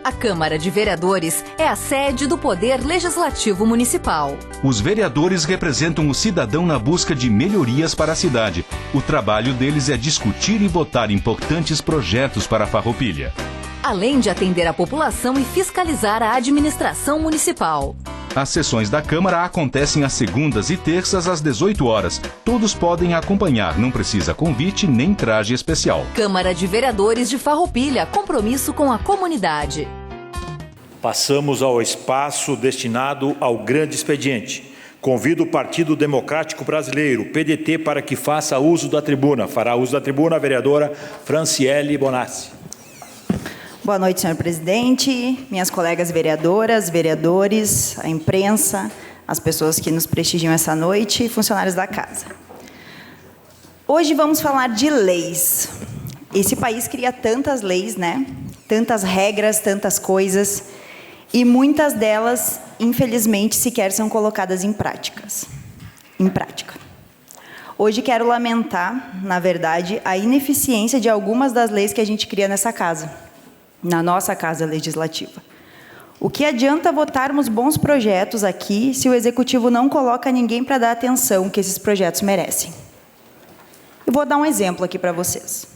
A Câmara de Vereadores é a sede do Poder Legislativo Municipal. Os vereadores representam o cidadão na busca de melhorias para a cidade. O trabalho deles é discutir e votar importantes projetos para a Farroupilha. Além de atender a população e fiscalizar a administração municipal. As sessões da Câmara acontecem às segundas e terças às 18 horas. Todos podem acompanhar, não precisa convite nem traje especial. Câmara de Vereadores de Farroupilha, compromisso com a comunidade. Passamos ao espaço destinado ao grande expediente. Convido o Partido Democrático Brasileiro, PDT, para que faça uso da tribuna. Fará uso da tribuna a vereadora Franciele Bonassi. Boa noite, senhor presidente, minhas colegas vereadoras, vereadores, a imprensa, as pessoas que nos prestigiam essa noite e funcionários da casa. Hoje vamos falar de leis. Esse país cria tantas leis, né? Tantas regras, tantas coisas, e muitas delas, infelizmente, sequer são colocadas em prática. Hoje quero lamentar, na verdade, a ineficiência de algumas das leis que a gente cria nessa casa. Na nossa Casa Legislativa. O que adianta votarmos bons projetos aqui se o Executivo não coloca ninguém para dar a atenção que esses projetos merecem? Eu vou dar um exemplo aqui para vocês.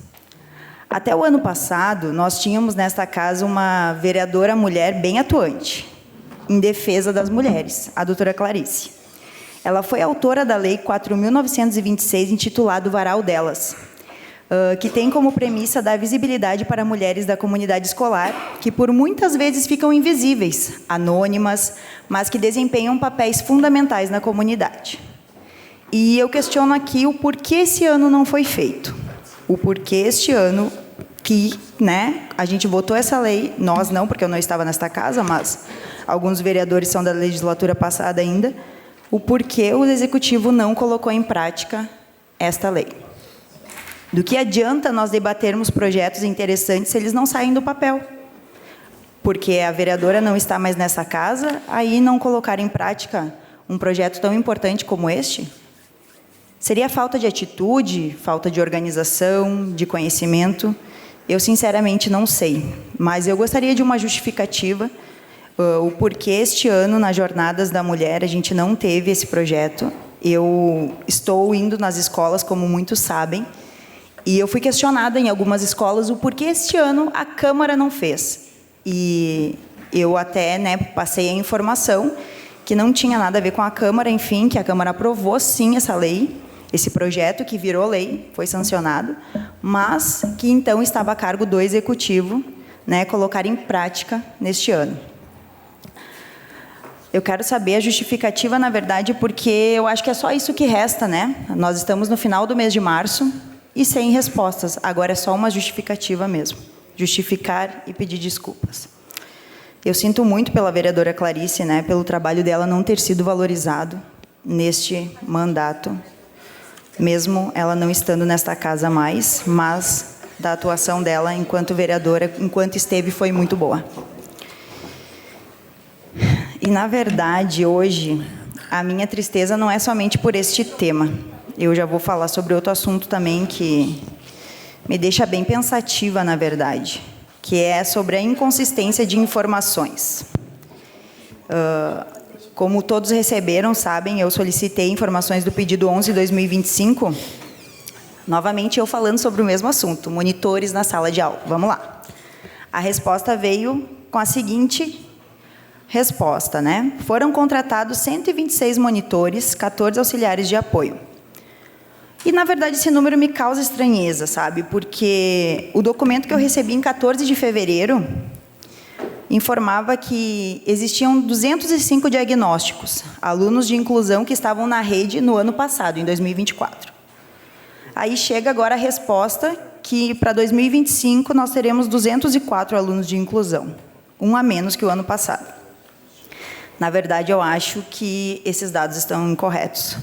Até o ano passado, nós tínhamos nesta casa uma vereadora mulher bem atuante, em defesa das mulheres, a doutora Clarice. Ela foi autora da Lei 4.926, intitulada O Varal Delas, que tem como premissa dar visibilidade para mulheres da comunidade escolar, que por muitas vezes ficam invisíveis, anônimas, mas que desempenham papéis fundamentais na comunidade. E eu questiono aqui o porquê esse ano não foi feito. O porquê este ano que, né, a gente votou essa lei, nós não, porque eu não estava nesta casa, mas alguns vereadores são da legislatura passada ainda, o porquê o Executivo não colocou em prática esta lei. Do que adianta nós debatermos projetos interessantes se eles não saem do papel? Porque a vereadora não está mais nessa casa, aí não colocar em prática um projeto tão importante como este? Seria falta de atitude, falta de organização, de conhecimento? Eu, sinceramente, não sei. Mas eu gostaria de uma justificativa, o porquê este ano, nas Jornadas da Mulher, a gente não teve esse projeto. Eu estou indo nas escolas, como muitos sabem, e eu fui questionada em algumas escolas o porquê este ano a Câmara não fez. E eu até, né, passei a informação que não tinha nada a ver com a Câmara, enfim, que a Câmara aprovou sim essa lei, esse projeto que virou lei, foi sancionado, mas que então estava a cargo do Executivo, né, colocar em prática neste ano. Eu quero saber a justificativa, na verdade, porque eu acho que é só isso que resta, né? Nós estamos no final do mês de março, e sem respostas. Agora é só uma justificativa mesmo. Justificar e pedir desculpas. Eu sinto muito pela vereadora Clarice, né, pelo trabalho dela não ter sido valorizado neste mandato, mesmo ela não estando nesta casa mais, mas da atuação dela enquanto vereadora, enquanto esteve, foi muito boa. E, na verdade, hoje, a minha tristeza não é somente por este tema. Eu já vou falar sobre outro assunto também que me deixa bem pensativa, na verdade, que é sobre a inconsistência de informações. Como todos receberam, sabem, eu solicitei informações do pedido 11/2025, novamente eu falando sobre o mesmo assunto, monitores na sala de aula. Vamos lá. A resposta veio com a seguinte resposta, né? Foram contratados 126 monitores, 14 auxiliares de apoio. E, na verdade, esse número me causa estranheza, sabe? Porque o documento que eu recebi em 14 de fevereiro informava que existiam 205 diagnósticos, alunos de inclusão que estavam na rede no ano passado, em 2024. Aí chega agora a resposta que, para 2025, nós teremos 204 alunos de inclusão, um a menos que o ano passado. Na verdade, eu acho que esses dados estão incorretos,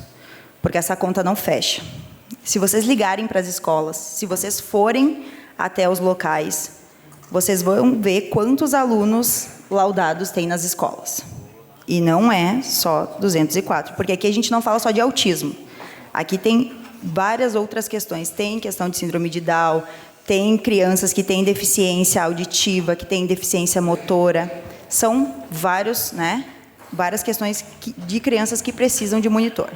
porque essa conta não fecha. Se vocês ligarem para as escolas, se vocês forem até os locais, vocês vão ver quantos alunos laudados tem nas escolas. E não é só 204, porque aqui a gente não fala só de autismo. Aqui tem várias outras questões. Tem questão de síndrome de Down, tem crianças que têm deficiência auditiva, que têm deficiência motora. São várias questões de crianças que precisam de monitor.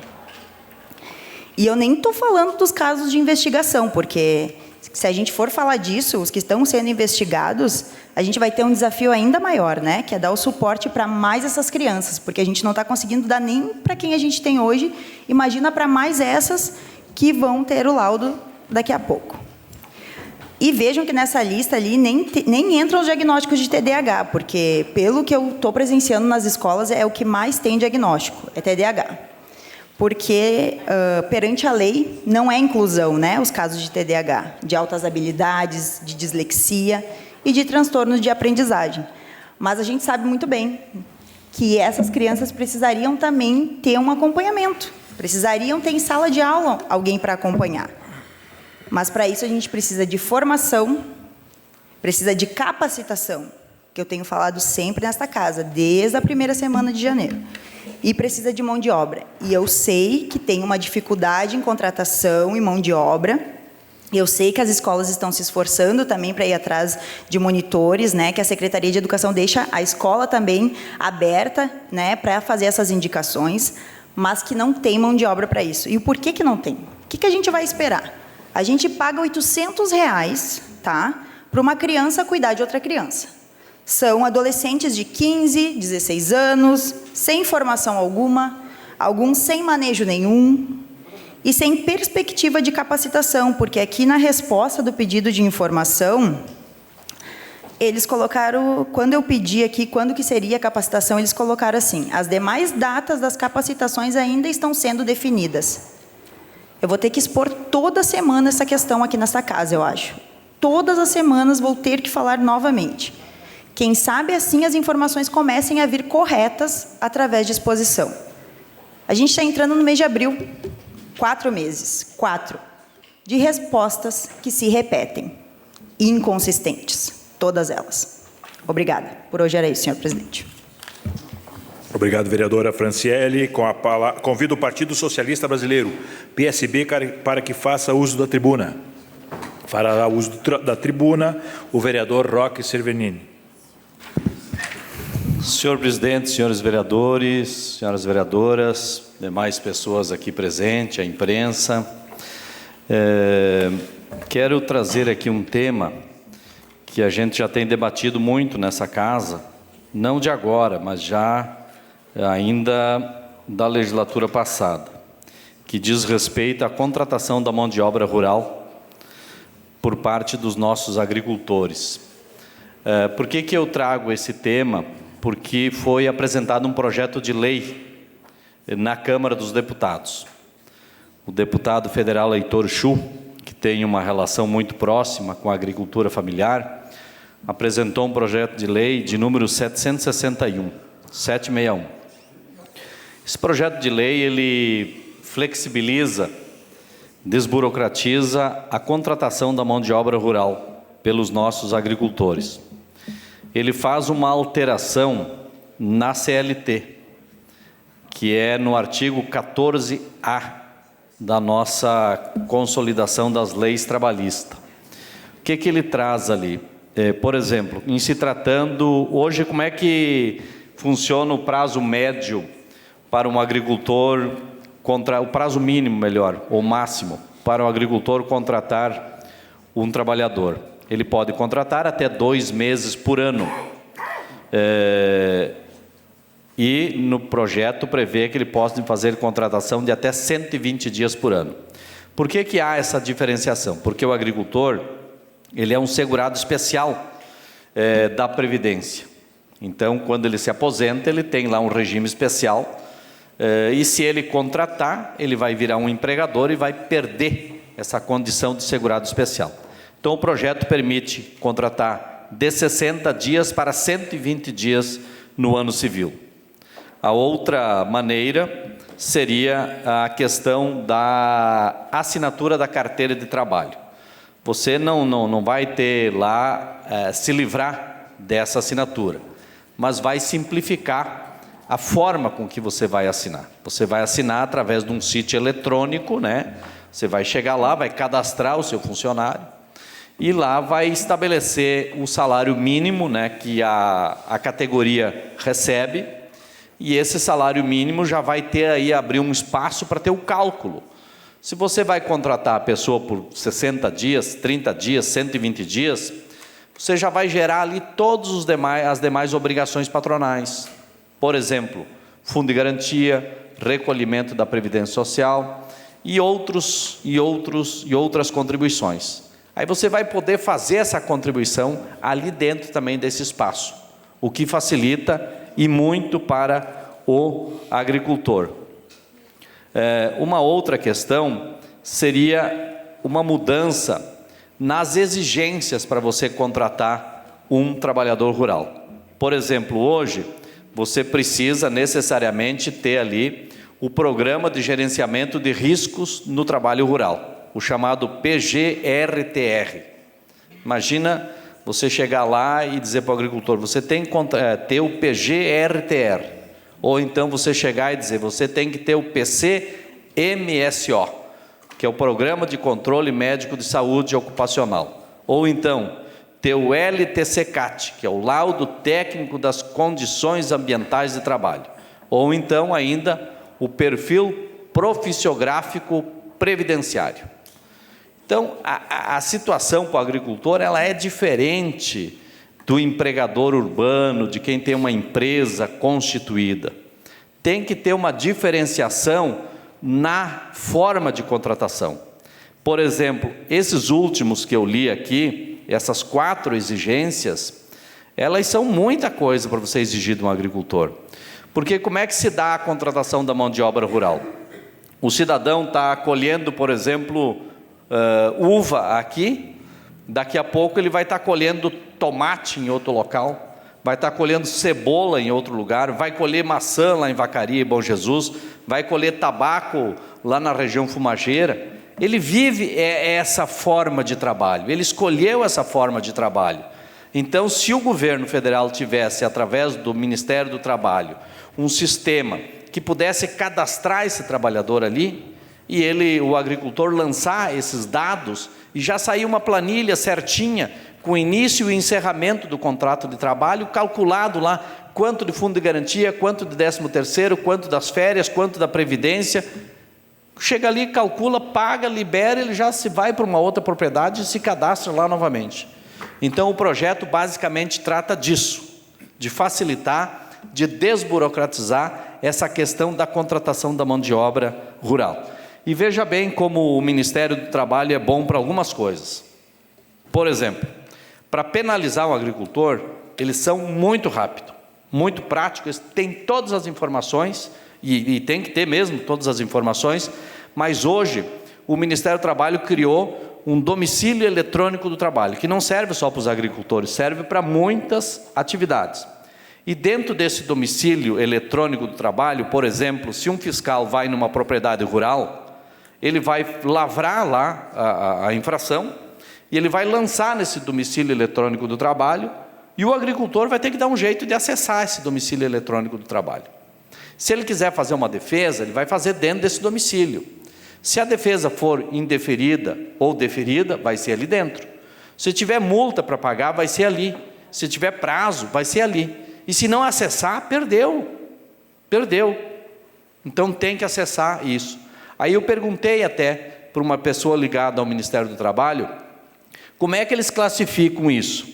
E eu nem estou falando dos casos de investigação, porque se a gente for falar disso, os que estão sendo investigados, a gente vai ter um desafio ainda maior, né? Que é dar o suporte para mais essas crianças, porque a gente não está conseguindo dar nem para quem a gente tem hoje, imagina para mais essas que vão ter o laudo daqui a pouco. E vejam que nessa lista ali nem entram os diagnósticos de TDAH, porque, pelo que eu estou presenciando nas escolas, é o que mais tem diagnóstico, é TDAH. Porque, perante a lei, não é inclusão, né, os casos de TDAH, de altas habilidades, de dislexia e de transtornos de aprendizagem. Mas a gente sabe muito bem que essas crianças precisariam também ter um acompanhamento, precisariam ter em sala de aula alguém para acompanhar. Mas, para isso, a gente precisa de formação, precisa de capacitação, que eu tenho falado sempre nesta casa, desde a primeira semana de janeiro. E precisa de mão de obra. E eu sei que tem uma dificuldade em contratação e mão de obra. Eu sei que as escolas estão se esforçando também para ir atrás de monitores, né, que a Secretaria de Educação deixa a escola também aberta, né, para fazer essas indicações, mas que não tem mão de obra para isso. E o porquê que não tem? O que a gente vai esperar? A gente paga R$800, tá, para uma criança cuidar de outra criança. São adolescentes de 15, 16 anos, sem formação alguma, alguns sem manejo nenhum e sem perspectiva de capacitação, porque aqui na resposta do pedido de informação, eles colocaram, quando eu pedi aqui quando que seria a capacitação, eles colocaram assim: as demais datas das capacitações ainda estão sendo definidas. Eu vou ter que expor toda semana essa questão aqui nessa casa, eu acho. Todas as semanas vou ter que falar novamente. Quem sabe, assim, as informações comecem a vir corretas através de exposição. A gente está entrando no mês de abril, 4 meses, 4, de respostas que se repetem, inconsistentes, todas elas. Obrigada. Por hoje era isso, senhor presidente. Obrigado, vereadora Franciele. Com a palavra, convido o Partido Socialista Brasileiro, PSB, para que faça uso da tribuna. Fará uso da tribuna o vereador Roque Cervenini. Senhor presidente, senhores vereadores, senhoras vereadoras, demais pessoas aqui presentes, a imprensa, quero trazer aqui um tema que a gente já tem debatido muito nessa casa, não de agora, mas já ainda da legislatura passada, que diz respeito à contratação da mão de obra rural por parte dos nossos agricultores. Por que eu trago esse tema? Porque foi apresentado um projeto de lei na Câmara dos Deputados. O deputado federal Heitor Chu, que tem uma relação muito próxima com a agricultura familiar, apresentou um projeto de lei de número 761. Esse projeto de lei, ele flexibiliza, desburocratiza a contratação da mão de obra rural pelos nossos agricultores. Ele faz uma alteração na CLT, que é no artigo 14A da nossa consolidação das leis trabalhistas. O que ele traz ali? Por exemplo, em se tratando, hoje como é que funciona o prazo médio para um agricultor, o prazo mínimo, melhor, ou máximo, para um agricultor contratar um trabalhador? Ele pode contratar até 2 meses por ano. E no projeto prevê que ele possa fazer contratação de até 120 dias por ano. Por que há essa diferenciação? Porque o agricultor, ele é um segurado especial da Previdência. Então, quando ele se aposenta, ele tem lá um regime especial, e se ele contratar, ele vai virar um empregador e vai perder essa condição de segurado especial. Então, o projeto permite contratar de 60 dias para 120 dias no ano civil. A outra maneira seria a questão da assinatura da carteira de trabalho. Você não vai ter lá, se livrar dessa assinatura, mas vai simplificar a forma com que você vai assinar. Você vai assinar através de um sítio eletrônico, né? Você vai chegar lá, vai cadastrar o seu funcionário, e lá vai estabelecer o salário mínimo, né, que a categoria recebe, e esse salário mínimo já vai ter aí, abrir um espaço para ter o cálculo. Se você vai contratar a pessoa por 60 dias, 30 dias, 120 dias, você já vai gerar ali as demais obrigações patronais. Por exemplo, fundo de garantia, recolhimento da Previdência Social e outras contribuições. Aí você vai poder fazer essa contribuição ali dentro também desse espaço, o que facilita e muito para o agricultor. Uma outra questão seria uma mudança nas exigências para você contratar um trabalhador rural. Por exemplo, hoje, você precisa necessariamente ter ali o Programa de Gerenciamento de Riscos no Trabalho Rural, o chamado PGRTR. Imagina você chegar lá e dizer para o agricultor, você tem que ter o PGRTR, ou então você chegar e dizer, você tem que ter o PCMSO, que é o Programa de Controle Médico de Saúde Ocupacional, ou então ter o LTCCAT, que é o Laudo Técnico das Condições Ambientais de Trabalho, ou então ainda o Perfil Profissiográfico Previdenciário. Então, a situação para o agricultor, ela é diferente do empregador urbano, de quem tem uma empresa constituída. Tem que ter uma diferenciação na forma de contratação. Por exemplo, esses últimos que eu li aqui, essas 4 exigências, elas são muita coisa para você exigir de um agricultor. Porque como é que se dá a contratação da mão de obra rural? O cidadão está colhendo, por exemplo, uva aqui, daqui a pouco ele vai estar colhendo tomate em outro local, vai estar colhendo cebola em outro lugar, vai colher maçã lá em Vacaria e Bom Jesus, vai colher tabaco lá na região fumageira. Ele vive essa forma de trabalho, ele escolheu essa forma de trabalho. Então, se o governo federal tivesse, através do Ministério do Trabalho, um sistema que pudesse cadastrar esse trabalhador ali, e o agricultor lançar esses dados, e já sair uma planilha certinha, com o início e encerramento do contrato de trabalho, calculado lá, quanto de fundo de garantia, quanto de 13º, quanto das férias, quanto da previdência. Chega ali, calcula, paga, libera, ele já se vai para uma outra propriedade e se cadastra lá novamente. Então o projeto basicamente trata disso, de facilitar, de desburocratizar essa questão da contratação da mão de obra rural. E veja bem como o Ministério do Trabalho é bom para algumas coisas. Por exemplo, para penalizar o agricultor, eles são muito rápidos, muito práticos, têm todas as informações, e tem que ter mesmo todas as informações, mas hoje o Ministério do Trabalho criou um domicílio eletrônico do trabalho, que não serve só para os agricultores, serve para muitas atividades. E dentro desse domicílio eletrônico do trabalho, por exemplo, se um fiscal vai numa propriedade rural, ele vai lavrar lá a infração, e ele vai lançar nesse domicílio eletrônico do trabalho, e o agricultor vai ter que dar um jeito de acessar esse domicílio eletrônico do trabalho. Se ele quiser fazer uma defesa, ele vai fazer dentro desse domicílio. Se a defesa for indeferida ou deferida, vai ser ali dentro. Se tiver multa para pagar, vai ser ali. Se tiver prazo, vai ser ali. E se não acessar, perdeu. Perdeu. Então tem que acessar isso. Aí eu perguntei até para uma pessoa ligada ao Ministério do Trabalho, como é que eles classificam isso?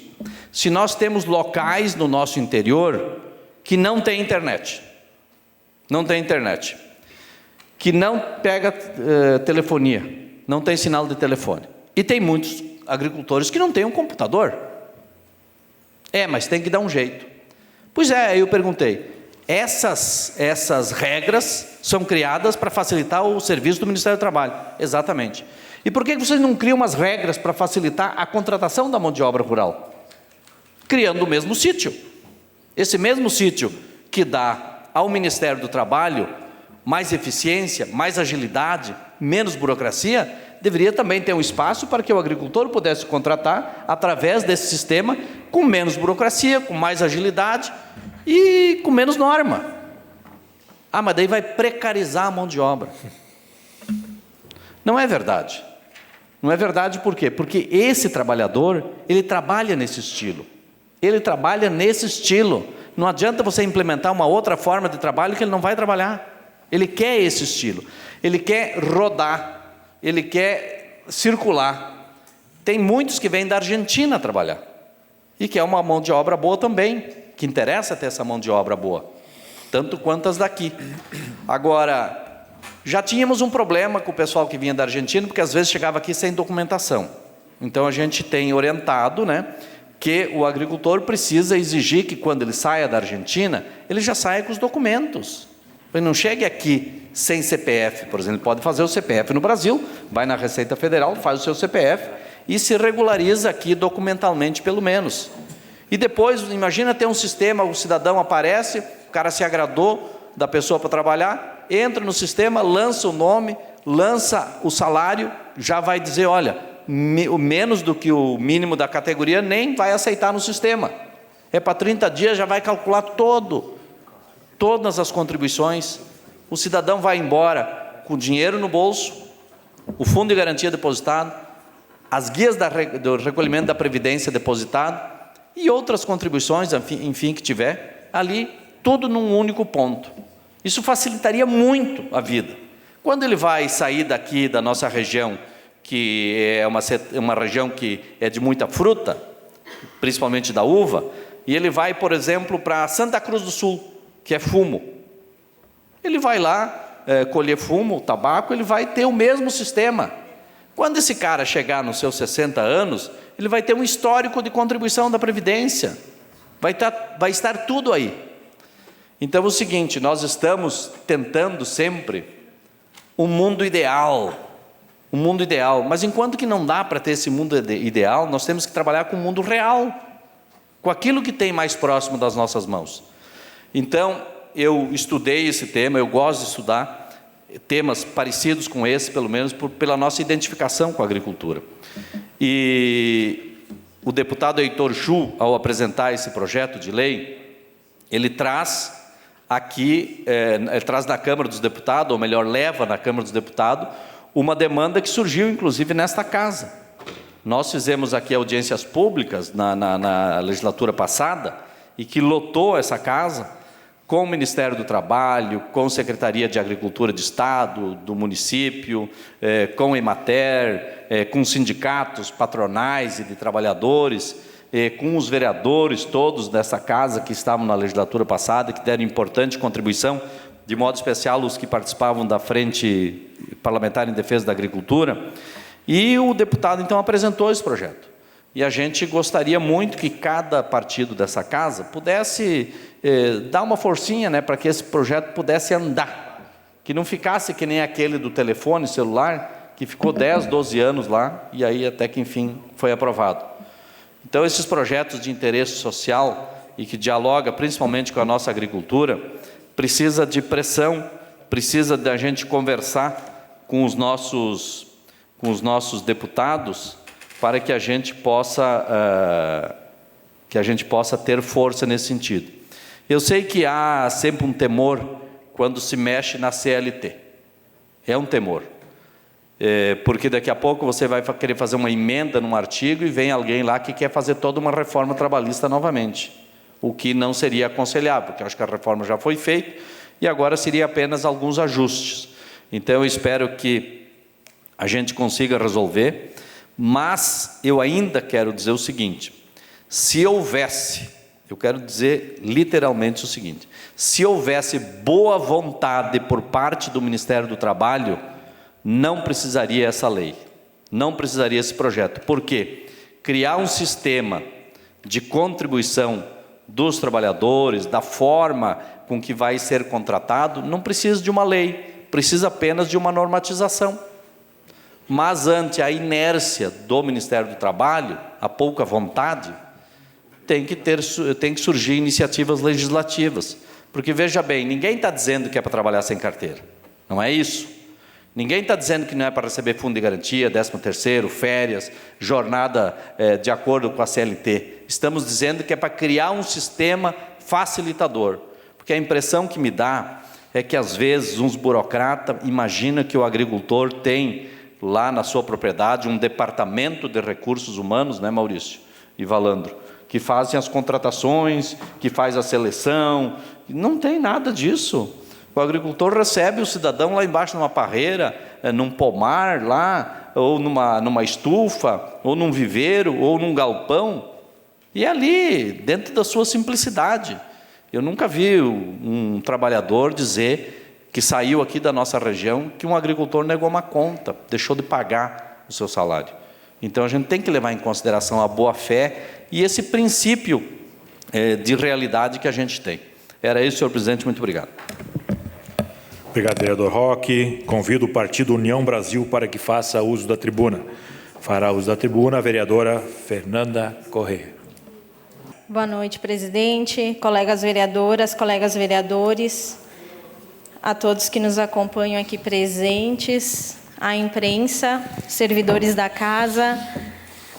Se nós temos locais no nosso interior que não tem internet, que não pega telefonia, não tem sinal de telefone, e tem muitos agricultores que não têm um computador. Mas tem que dar um jeito. Pois é, aí eu perguntei, essas regras são criadas para facilitar o serviço do Ministério do Trabalho. Exatamente. E por que vocês não criam umas regras para facilitar a contratação da mão de obra rural? Criando o mesmo sítio. Esse mesmo sítio que dá ao Ministério do Trabalho mais eficiência, mais agilidade, menos burocracia, deveria também ter um espaço para que o agricultor pudesse contratar através desse sistema com menos burocracia, com mais agilidade e com menos norma. Mas daí vai precarizar a mão de obra. Não é verdade. Não é verdade por quê? Porque esse trabalhador, ele trabalha nesse estilo. Ele trabalha nesse estilo. Não adianta você implementar uma outra forma de trabalho que ele não vai trabalhar. Ele quer esse estilo. Ele quer rodar. Ele quer circular. Tem muitos que vêm da Argentina trabalhar. E que é uma mão de obra boa também. Que interessa ter essa mão de obra boa. Tanto quanto as daqui. Agora, já tínhamos um problema com o pessoal que vinha da Argentina, porque às vezes chegava aqui sem documentação. Então a gente tem orientado, né, que o agricultor precisa exigir que quando ele saia da Argentina, ele já saia com os documentos. Ele não chegue aqui sem CPF, por exemplo, ele pode fazer o CPF no Brasil, vai na Receita Federal, faz o seu CPF e se regulariza aqui documentalmente pelo menos. E depois, imagina ter um sistema, o cidadão aparece, o cara se agradou da pessoa para trabalhar, entra no sistema, lança o nome, lança o salário, já vai dizer, olha, menos do que o mínimo da categoria, nem vai aceitar no sistema. É para 30 dias, já vai calcular todas as contribuições. O cidadão vai embora com dinheiro no bolso, o fundo de garantia depositado, as guias do recolhimento da Previdência depositado e outras contribuições, enfim, que tiver, ali, tudo num único ponto. Isso facilitaria muito a vida. Quando ele vai sair daqui da nossa região, que é uma região que é de muita fruta, principalmente da uva, e ele vai, por exemplo, para Santa Cruz do Sul, que é fumo. Ele vai lá colher fumo, tabaco, ele vai ter o mesmo sistema. Quando esse cara chegar nos seus 60 anos, ele vai ter um histórico de contribuição da Previdência. Vai estar tudo aí. Então é o seguinte, nós estamos tentando sempre um mundo ideal, mas enquanto que não dá para ter esse mundo ideal, nós temos que trabalhar com o mundo real, com aquilo que tem mais próximo das nossas mãos. Então, eu estudei esse tema, eu gosto de estudar temas parecidos com esse, pelo menos pela nossa identificação com a agricultura. E o deputado Heitor Chu, ao apresentar esse projeto de lei, ele traz aqui, ele traz na Câmara dos Deputados, ou melhor, leva na Câmara dos Deputados, uma demanda que surgiu, inclusive, nesta casa. Nós fizemos aqui audiências públicas na legislatura passada, e que lotou essa casa, com o Ministério do Trabalho, com a Secretaria de Agricultura de Estado, do município, com o Emater, com sindicatos patronais e de trabalhadores, com os vereadores todos dessa casa que estavam na legislatura passada, que deram importante contribuição, de modo especial os que participavam da Frente Parlamentar em Defesa da Agricultura, e o deputado então apresentou esse projeto. E a gente gostaria muito que cada partido dessa casa pudesse dar uma forcinha, né, para que esse projeto pudesse andar, que não ficasse que nem aquele do telefone celular, que ficou 10, 12 anos lá, e aí até que enfim foi aprovado. Então esses projetos de interesse social e que dialoga principalmente com a nossa agricultura, precisa de pressão, precisa de a gente conversar com os nossos deputados, para que a gente possa ter força nesse sentido. Eu sei que há sempre um temor quando se mexe na CLT. É um temor. Porque daqui a pouco você vai querer fazer uma emenda num artigo e vem alguém lá que quer fazer toda uma reforma trabalhista novamente. O que não seria aconselhável, porque eu acho que a reforma já foi feita e agora seria apenas alguns ajustes. Então eu espero que a gente consiga resolver. Mas eu ainda quero dizer o seguinte, se houvesse, eu quero dizer literalmente o seguinte, se houvesse boa vontade por parte do Ministério do Trabalho, não precisaria essa lei, não precisaria esse projeto. Por quê? Criar um sistema de contribuição dos trabalhadores, da forma com que vai ser contratado, não precisa de uma lei, precisa apenas de uma normatização. Mas ante a inércia do Ministério do Trabalho, a pouca vontade, tem que surgir iniciativas legislativas. Porque, veja bem, ninguém está dizendo que é para trabalhar sem carteira. Não é isso. Ninguém está dizendo que não é para receber fundo de garantia, 13º, férias, jornada de acordo com a CLT. Estamos dizendo que é para criar um sistema facilitador. Porque a impressão que me dá é que, às vezes, uns burocratas imaginam que o agricultor tem lá na sua propriedade um departamento de recursos humanos, né, Maurício e Valandro, que fazem as contratações, que faz a seleção. Não tem nada disso. O agricultor recebe o cidadão lá embaixo numa parreira, num pomar lá, ou numa estufa, ou num viveiro, ou num galpão, e ali, dentro da sua simplicidade. Eu nunca vi um trabalhador dizer que saiu aqui da nossa região que um agricultor negou uma conta, deixou de pagar o seu salário. Então a gente tem que levar em consideração a boa-fé e esse princípio de realidade que a gente tem. Era isso, senhor presidente, muito obrigado. Obrigado, vereador Roque. Convido o Partido União Brasil para que faça uso da tribuna. Fará uso da tribuna a vereadora Fernanda Corrêa. Boa noite, presidente, colegas vereadoras, colegas vereadores, a todos que nos acompanham aqui presentes, à imprensa, servidores da casa,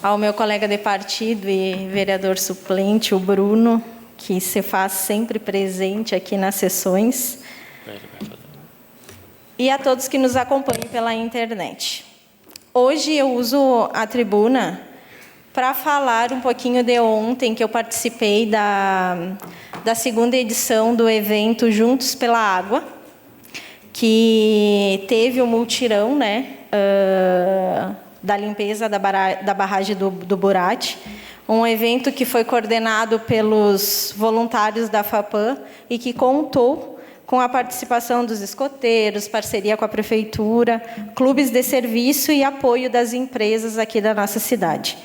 ao meu colega de partido e vereador suplente, o Bruno, que se faz sempre presente aqui nas sessões, e a todos que nos acompanham pela internet. Hoje eu uso a tribuna para falar um pouquinho de ontem, que eu participei da segunda edição do evento Juntos pela Água, que teve o multirão, né, da limpeza da barragem do Burati, um evento que foi coordenado pelos voluntários da FAPAM e que contou com a participação dos escoteiros, parceria com a prefeitura, clubes de serviço e apoio das empresas aqui da nossa cidade.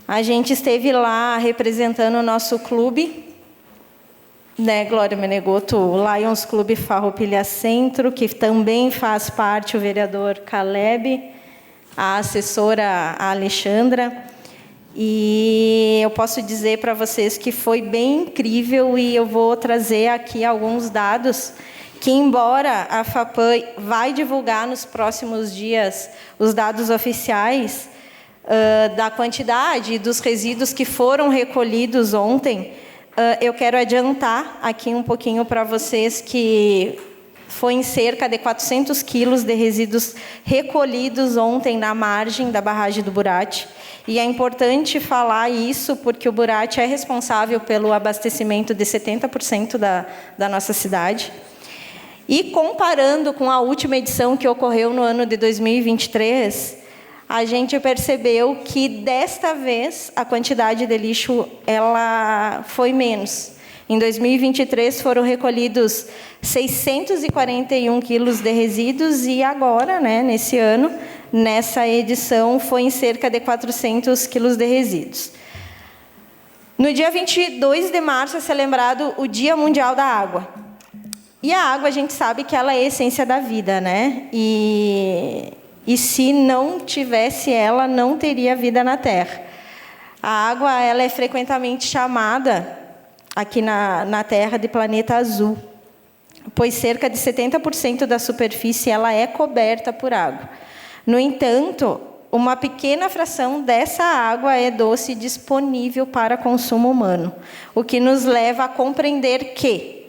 A gente esteve lá representando o nosso clube, né, Glória Menegoto, o Lions Clube Farroupilha Centro, que também faz parte o vereador Caleb, a assessora a Alexandra. E eu posso dizer para vocês que foi bem incrível e eu vou trazer aqui alguns dados que, embora a FAPAM vai divulgar nos próximos dias os dados oficiais da quantidade dos resíduos que foram recolhidos ontem, eu quero adiantar aqui um pouquinho para vocês que foi em cerca de 400 quilos de resíduos recolhidos ontem na margem da barragem do Burati. E é importante falar isso porque o Burati é responsável pelo abastecimento de 70% da nossa cidade. E comparando com a última edição que ocorreu no ano de 2023, a gente percebeu que desta vez a quantidade de lixo ela foi menos. Em 2023 foram recolhidos 641 quilos de resíduos e agora, né, nesse ano, nessa edição, foi em cerca de 400 quilos de resíduos. No dia 22 de março é celebrado o Dia Mundial da Água. E a água, a gente sabe que ela é a essência da vida, né? E se não tivesse ela, não teria vida na Terra. A água ela é frequentemente chamada aqui na Terra de planeta azul, pois cerca de 70% da superfície ela é coberta por água. No entanto, uma pequena fração dessa água é doce e disponível para consumo humano, o que nos leva a compreender que,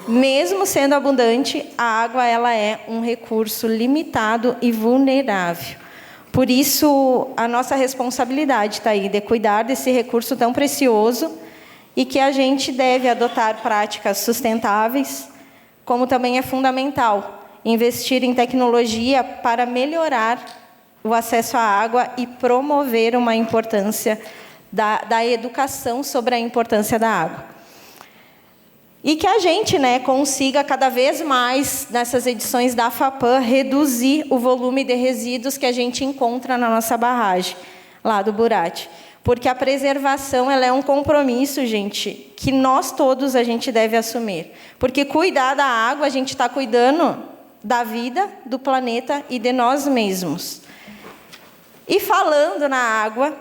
mesmo sendo abundante, a água ela é um recurso limitado e vulnerável. Por isso, a nossa responsabilidade está aí de cuidar desse recurso tão precioso e que a gente deve adotar práticas sustentáveis, como também é fundamental investir em tecnologia para melhorar o acesso à água e promover uma importância da educação sobre a importância da água. E que a gente, né, consiga cada vez mais, nessas edições da FAPAM, reduzir o volume de resíduos que a gente encontra na nossa barragem, lá do Burati. Porque a preservação ela é um compromisso, gente, que nós todos a gente deve assumir. Porque cuidar da água, a gente está cuidando da vida, do planeta e de nós mesmos. E falando na água,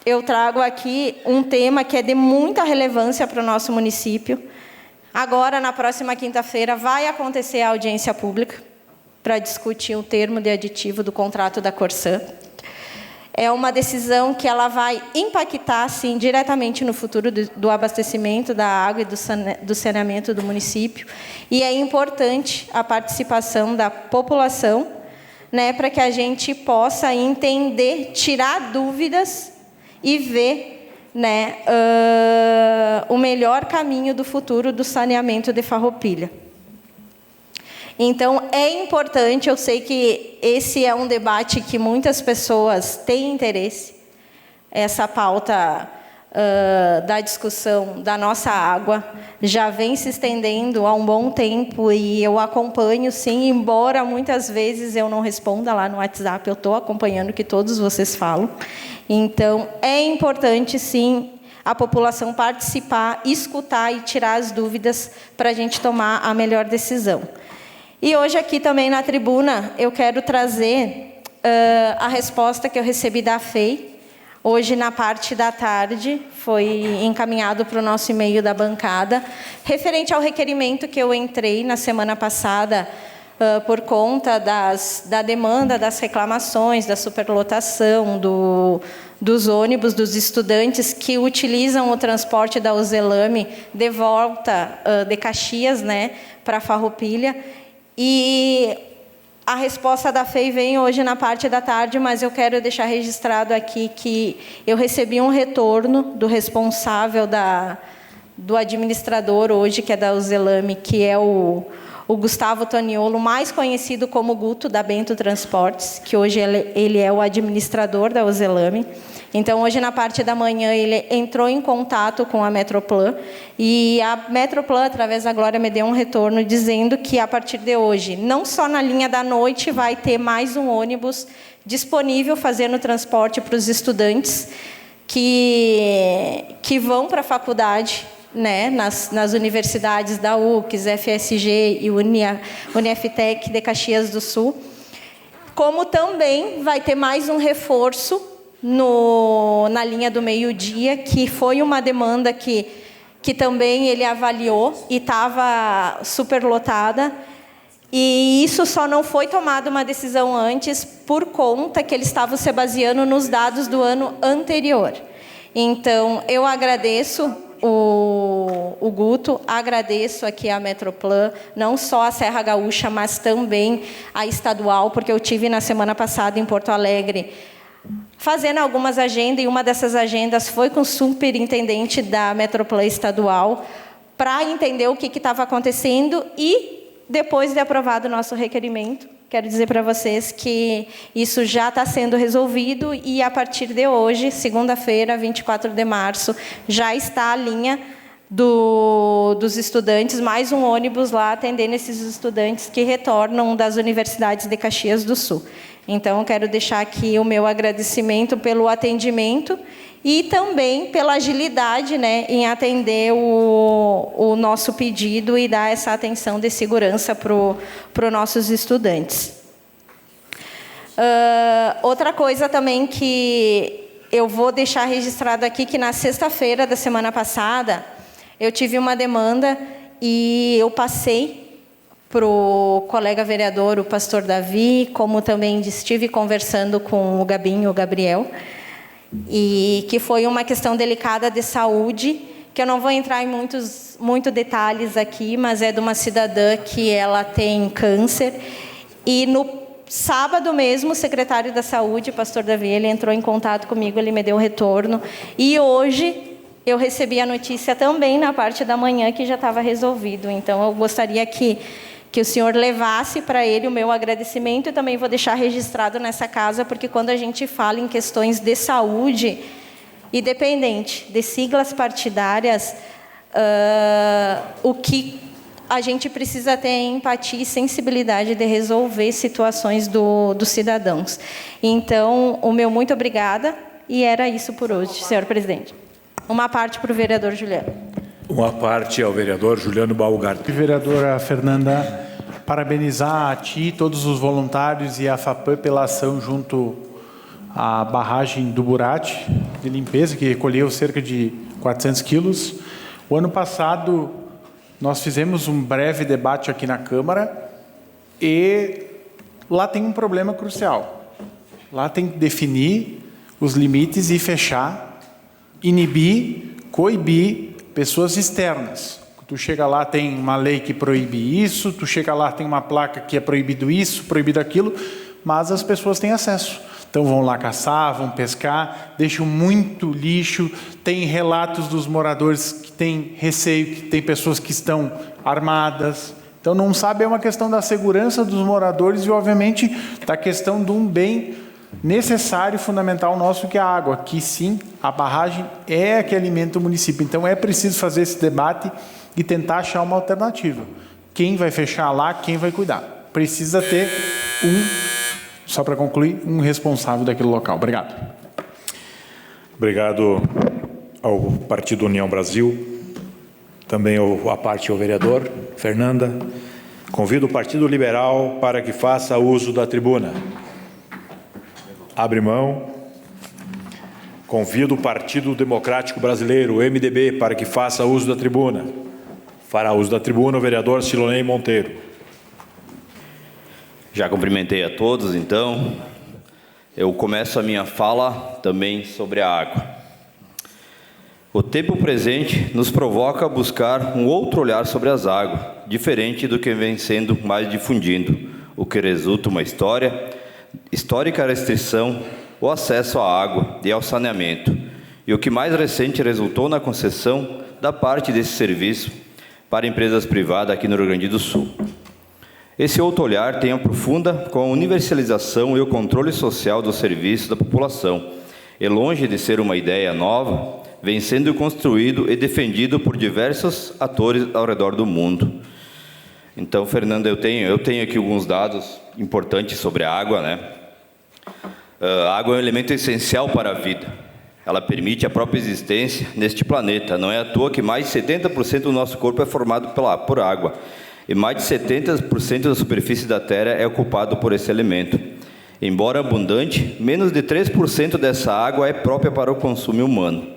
eu trago aqui um tema que é de muita relevância para o nosso município. Agora, na próxima quinta-feira, vai acontecer a audiência pública para discutir o termo de aditivo do contrato da Corsã. É uma decisão que ela vai impactar, sim, diretamente no futuro do abastecimento da água e do saneamento do município. E é importante a participação da população né, para que a gente possa entender, tirar dúvidas e ver, né, o melhor caminho do futuro do saneamento de Farroupilha. Então, é importante, eu sei que esse é um debate que muitas pessoas têm interesse, essa pauta da discussão da nossa água já vem se estendendo há um bom tempo e eu acompanho, sim, embora muitas vezes eu não responda lá no WhatsApp, eu estou acompanhando o que todos vocês falam. Então, é importante, sim, a população participar, escutar e tirar as dúvidas para a gente tomar a melhor decisão. E hoje aqui também na tribuna eu quero trazer a resposta que eu recebi da FEI. Hoje, na parte da tarde, foi encaminhado para o nosso e-mail da bancada, referente ao requerimento que eu entrei na semana passada, por conta da demanda, das reclamações, da superlotação, dos ônibus, dos estudantes que utilizam o transporte da Uzelame de volta de Caxias, né, para Farroupilha. E a resposta da FEI vem hoje na parte da tarde, mas eu quero deixar registrado aqui que eu recebi um retorno do responsável do administrador hoje, que é da Uzelame, que é o Gustavo Toniolo, mais conhecido como Guto, da Bento Transportes, que hoje ele é o administrador da Uzelame. Então, hoje, na parte da manhã, ele entrou em contato com a Metroplan, e a Metroplan, através da Glória, me deu um retorno dizendo que, a partir de hoje, não só na linha da noite, vai ter mais um ônibus disponível fazendo transporte para os estudantes que vão para a faculdade, né, nas universidades da UCS, FSG e Uniftec de Caxias do Sul, como também vai ter mais um reforço na linha do meio-dia, que foi uma demanda que também ele avaliou e estava superlotada. E isso só não foi tomada uma decisão antes por conta que eles estavam se baseando nos dados do ano anterior. Então, eu agradeço o Guto, agradeço aqui a Metroplan, não só a Serra Gaúcha, mas também a estadual, porque eu tive na semana passada em Porto Alegre fazendo algumas agendas, e uma dessas agendas foi com o superintendente da Metroplan estadual, para entender o que estava acontecendo, e depois de aprovado o nosso requerimento, quero dizer para vocês que isso já está sendo resolvido, e a partir de hoje, segunda-feira, 24 de março, já está a linha dos estudantes, mais um ônibus lá atendendo esses estudantes que retornam das universidades de Caxias do Sul. Então, eu quero deixar aqui o meu agradecimento pelo atendimento e também pela agilidade, né, em atender o nosso pedido e dar essa atenção de segurança para os nossos estudantes. Outra coisa também que eu vou deixar registrado aqui, que na sexta-feira da semana passada, eu tive uma demanda e eu passei para o colega vereador, o pastor Davi, como também estive conversando com o Gabinho, o Gabriel, e que foi uma questão delicada de saúde, que eu não vou entrar em muitos detalhes aqui, mas é de uma cidadã que ela tem câncer, e no sábado mesmo, o secretário da Saúde, o pastor Davi, ele entrou em contato comigo, ele me deu um retorno, e hoje eu recebi a notícia também na parte da manhã que já estava resolvido. Então, eu gostaria que o senhor levasse para ele o meu agradecimento, e também vou deixar registrado nessa casa, porque quando a gente fala em questões de saúde, independente de siglas partidárias, o que a gente precisa ter é empatia e sensibilidade de resolver situações dos cidadãos. Então, o meu muito obrigada, e era isso por hoje, senhor presidente. Uma parte para o vereador Juliano. Uma parte ao vereador Juliano Baugart. Vereadora Fernanda, parabenizar a ti, todos os voluntários e a FAPAM pela ação junto à barragem do Burati, de limpeza, que recolheu cerca de 400 quilos. O ano passado, nós fizemos um breve debate aqui na Câmara, e lá tem um problema crucial. Lá tem que definir os limites e fechar, inibir, coibir pessoas externas. Tu chega lá, tem uma lei que proíbe isso, tu chega lá, tem uma placa que é proibido isso, proibido aquilo, mas as pessoas têm acesso. Então vão lá caçar, vão pescar, deixam muito lixo. Tem relatos dos moradores que têm receio, que tem pessoas que estão armadas. Então não sabe, é uma questão da segurança dos moradores e, obviamente, da questão de um bem necessário, fundamental nosso, que é a água. Que sim, a barragem é a que alimenta o município. Então é preciso fazer esse debate e tentar achar uma alternativa. Quem vai fechar lá, quem vai cuidar. Precisa ter só para concluir, um responsável daquele local. Obrigado. Obrigado ao Partido União Brasil, também à parte ao vereador Fernanda. Convido o Partido Liberal para que faça uso da tribuna. Abre mão. Convido o Partido Democrático Brasileiro, o MDB, para que faça uso da tribuna. Fará uso da tribuna o vereador Silonei Monteiro. Já cumprimentei a todos, então. Eu começo a minha fala também sobre a água. O tempo presente nos provoca a buscar um outro olhar sobre as águas, diferente do que vem sendo mais difundido, o que resulta uma histórica restrição ao acesso à água e ao saneamento, e o que mais recente resultou na concessão da parte desse serviço para empresas privadas aqui no Rio Grande do Sul. Esse outro olhar tem aprofunda com a universalização e o controle social do serviço da população, e longe de ser uma ideia nova, vem sendo construído e defendido por diversos atores ao redor do mundo. Então, Fernanda, eu tenho aqui alguns dados importantes sobre a água, né? A água é um elemento essencial para a vida. Ela permite a própria existência neste planeta. Não é à toa que mais de 70% do nosso corpo é formado por água. E mais de 70% da superfície da Terra é ocupado por esse elemento. Embora abundante, menos de 3% dessa água é própria para o consumo humano.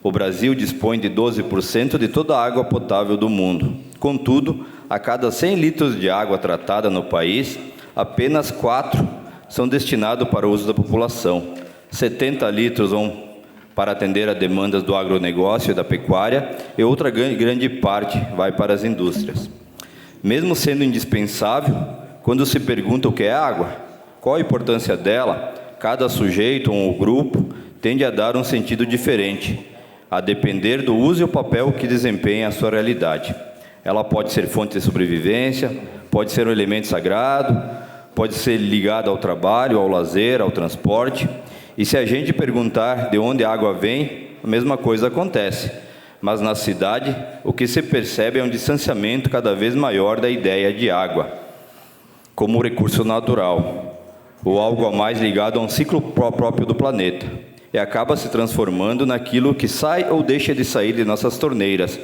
O Brasil dispõe de 12% de toda a água potável do mundo. Contudo, a cada 100 litros de água tratada no país, apenas 4 são destinados para o uso da população. 70 litros vão para atender a demandas do agronegócio e da pecuária, e outra grande parte vai para as indústrias. Mesmo sendo indispensável, quando se pergunta o que é água, qual a importância dela, cada sujeito ou grupo tende a dar um sentido diferente, a depender do uso e o papel que desempenha a sua realidade. Ela pode ser fonte de sobrevivência, pode ser um elemento sagrado, pode ser ligada ao trabalho, ao lazer, ao transporte. E se a gente perguntar de onde a água vem, a mesma coisa acontece. Mas na cidade, o que se percebe é um distanciamento cada vez maior da ideia de água como recurso natural, ou algo a mais ligado a um ciclo próprio do planeta, e acaba se transformando naquilo que sai ou deixa de sair de nossas torneiras.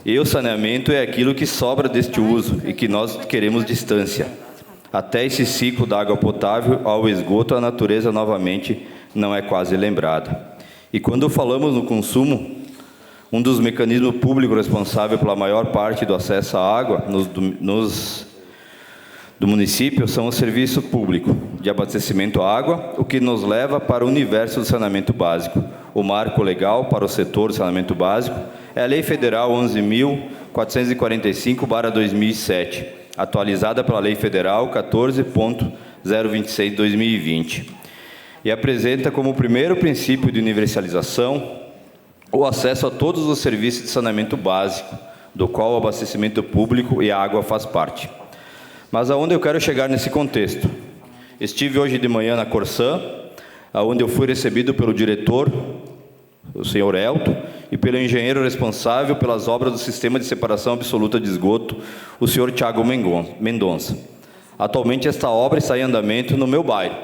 E o saneamento é aquilo que sobra deste uso e que nós queremos distância. Até esse ciclo da água potável ao esgoto, a natureza novamente não é quase lembrada. E quando falamos no consumo, um dos mecanismos públicos responsáveis pela maior parte do acesso à água do município são o serviço público de abastecimento à água, o que nos leva para o universo do saneamento básico. O marco legal para o setor do saneamento básico é a Lei Federal 11.445/2007, atualizada pela Lei Federal 14.026 de 2020, e apresenta como primeiro princípio de universalização o acesso a todos os serviços de saneamento básico, do qual o abastecimento público e a água faz parte. Mas aonde eu quero chegar nesse contexto? Estive hoje de manhã na Corsã, onde eu fui recebido pelo diretor, o senhor Elton, e pelo engenheiro responsável pelas obras do Sistema de Separação Absoluta de Esgoto, o senhor Thiago Mendonça. Atualmente esta obra está em andamento no meu bairro,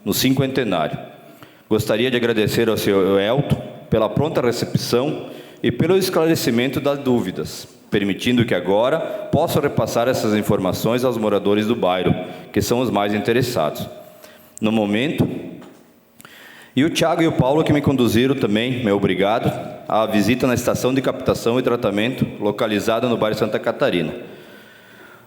no Cinquentenário. Gostaria de agradecer ao senhor Elton pela pronta recepção e pelo esclarecimento das dúvidas, permitindo que agora possa repassar essas informações aos moradores do bairro, que são os mais interessados. No momento, e o Thiago e o Paulo que me conduziram também, meu obrigado, à visita na estação de captação e tratamento, localizada no bairro Santa Catarina.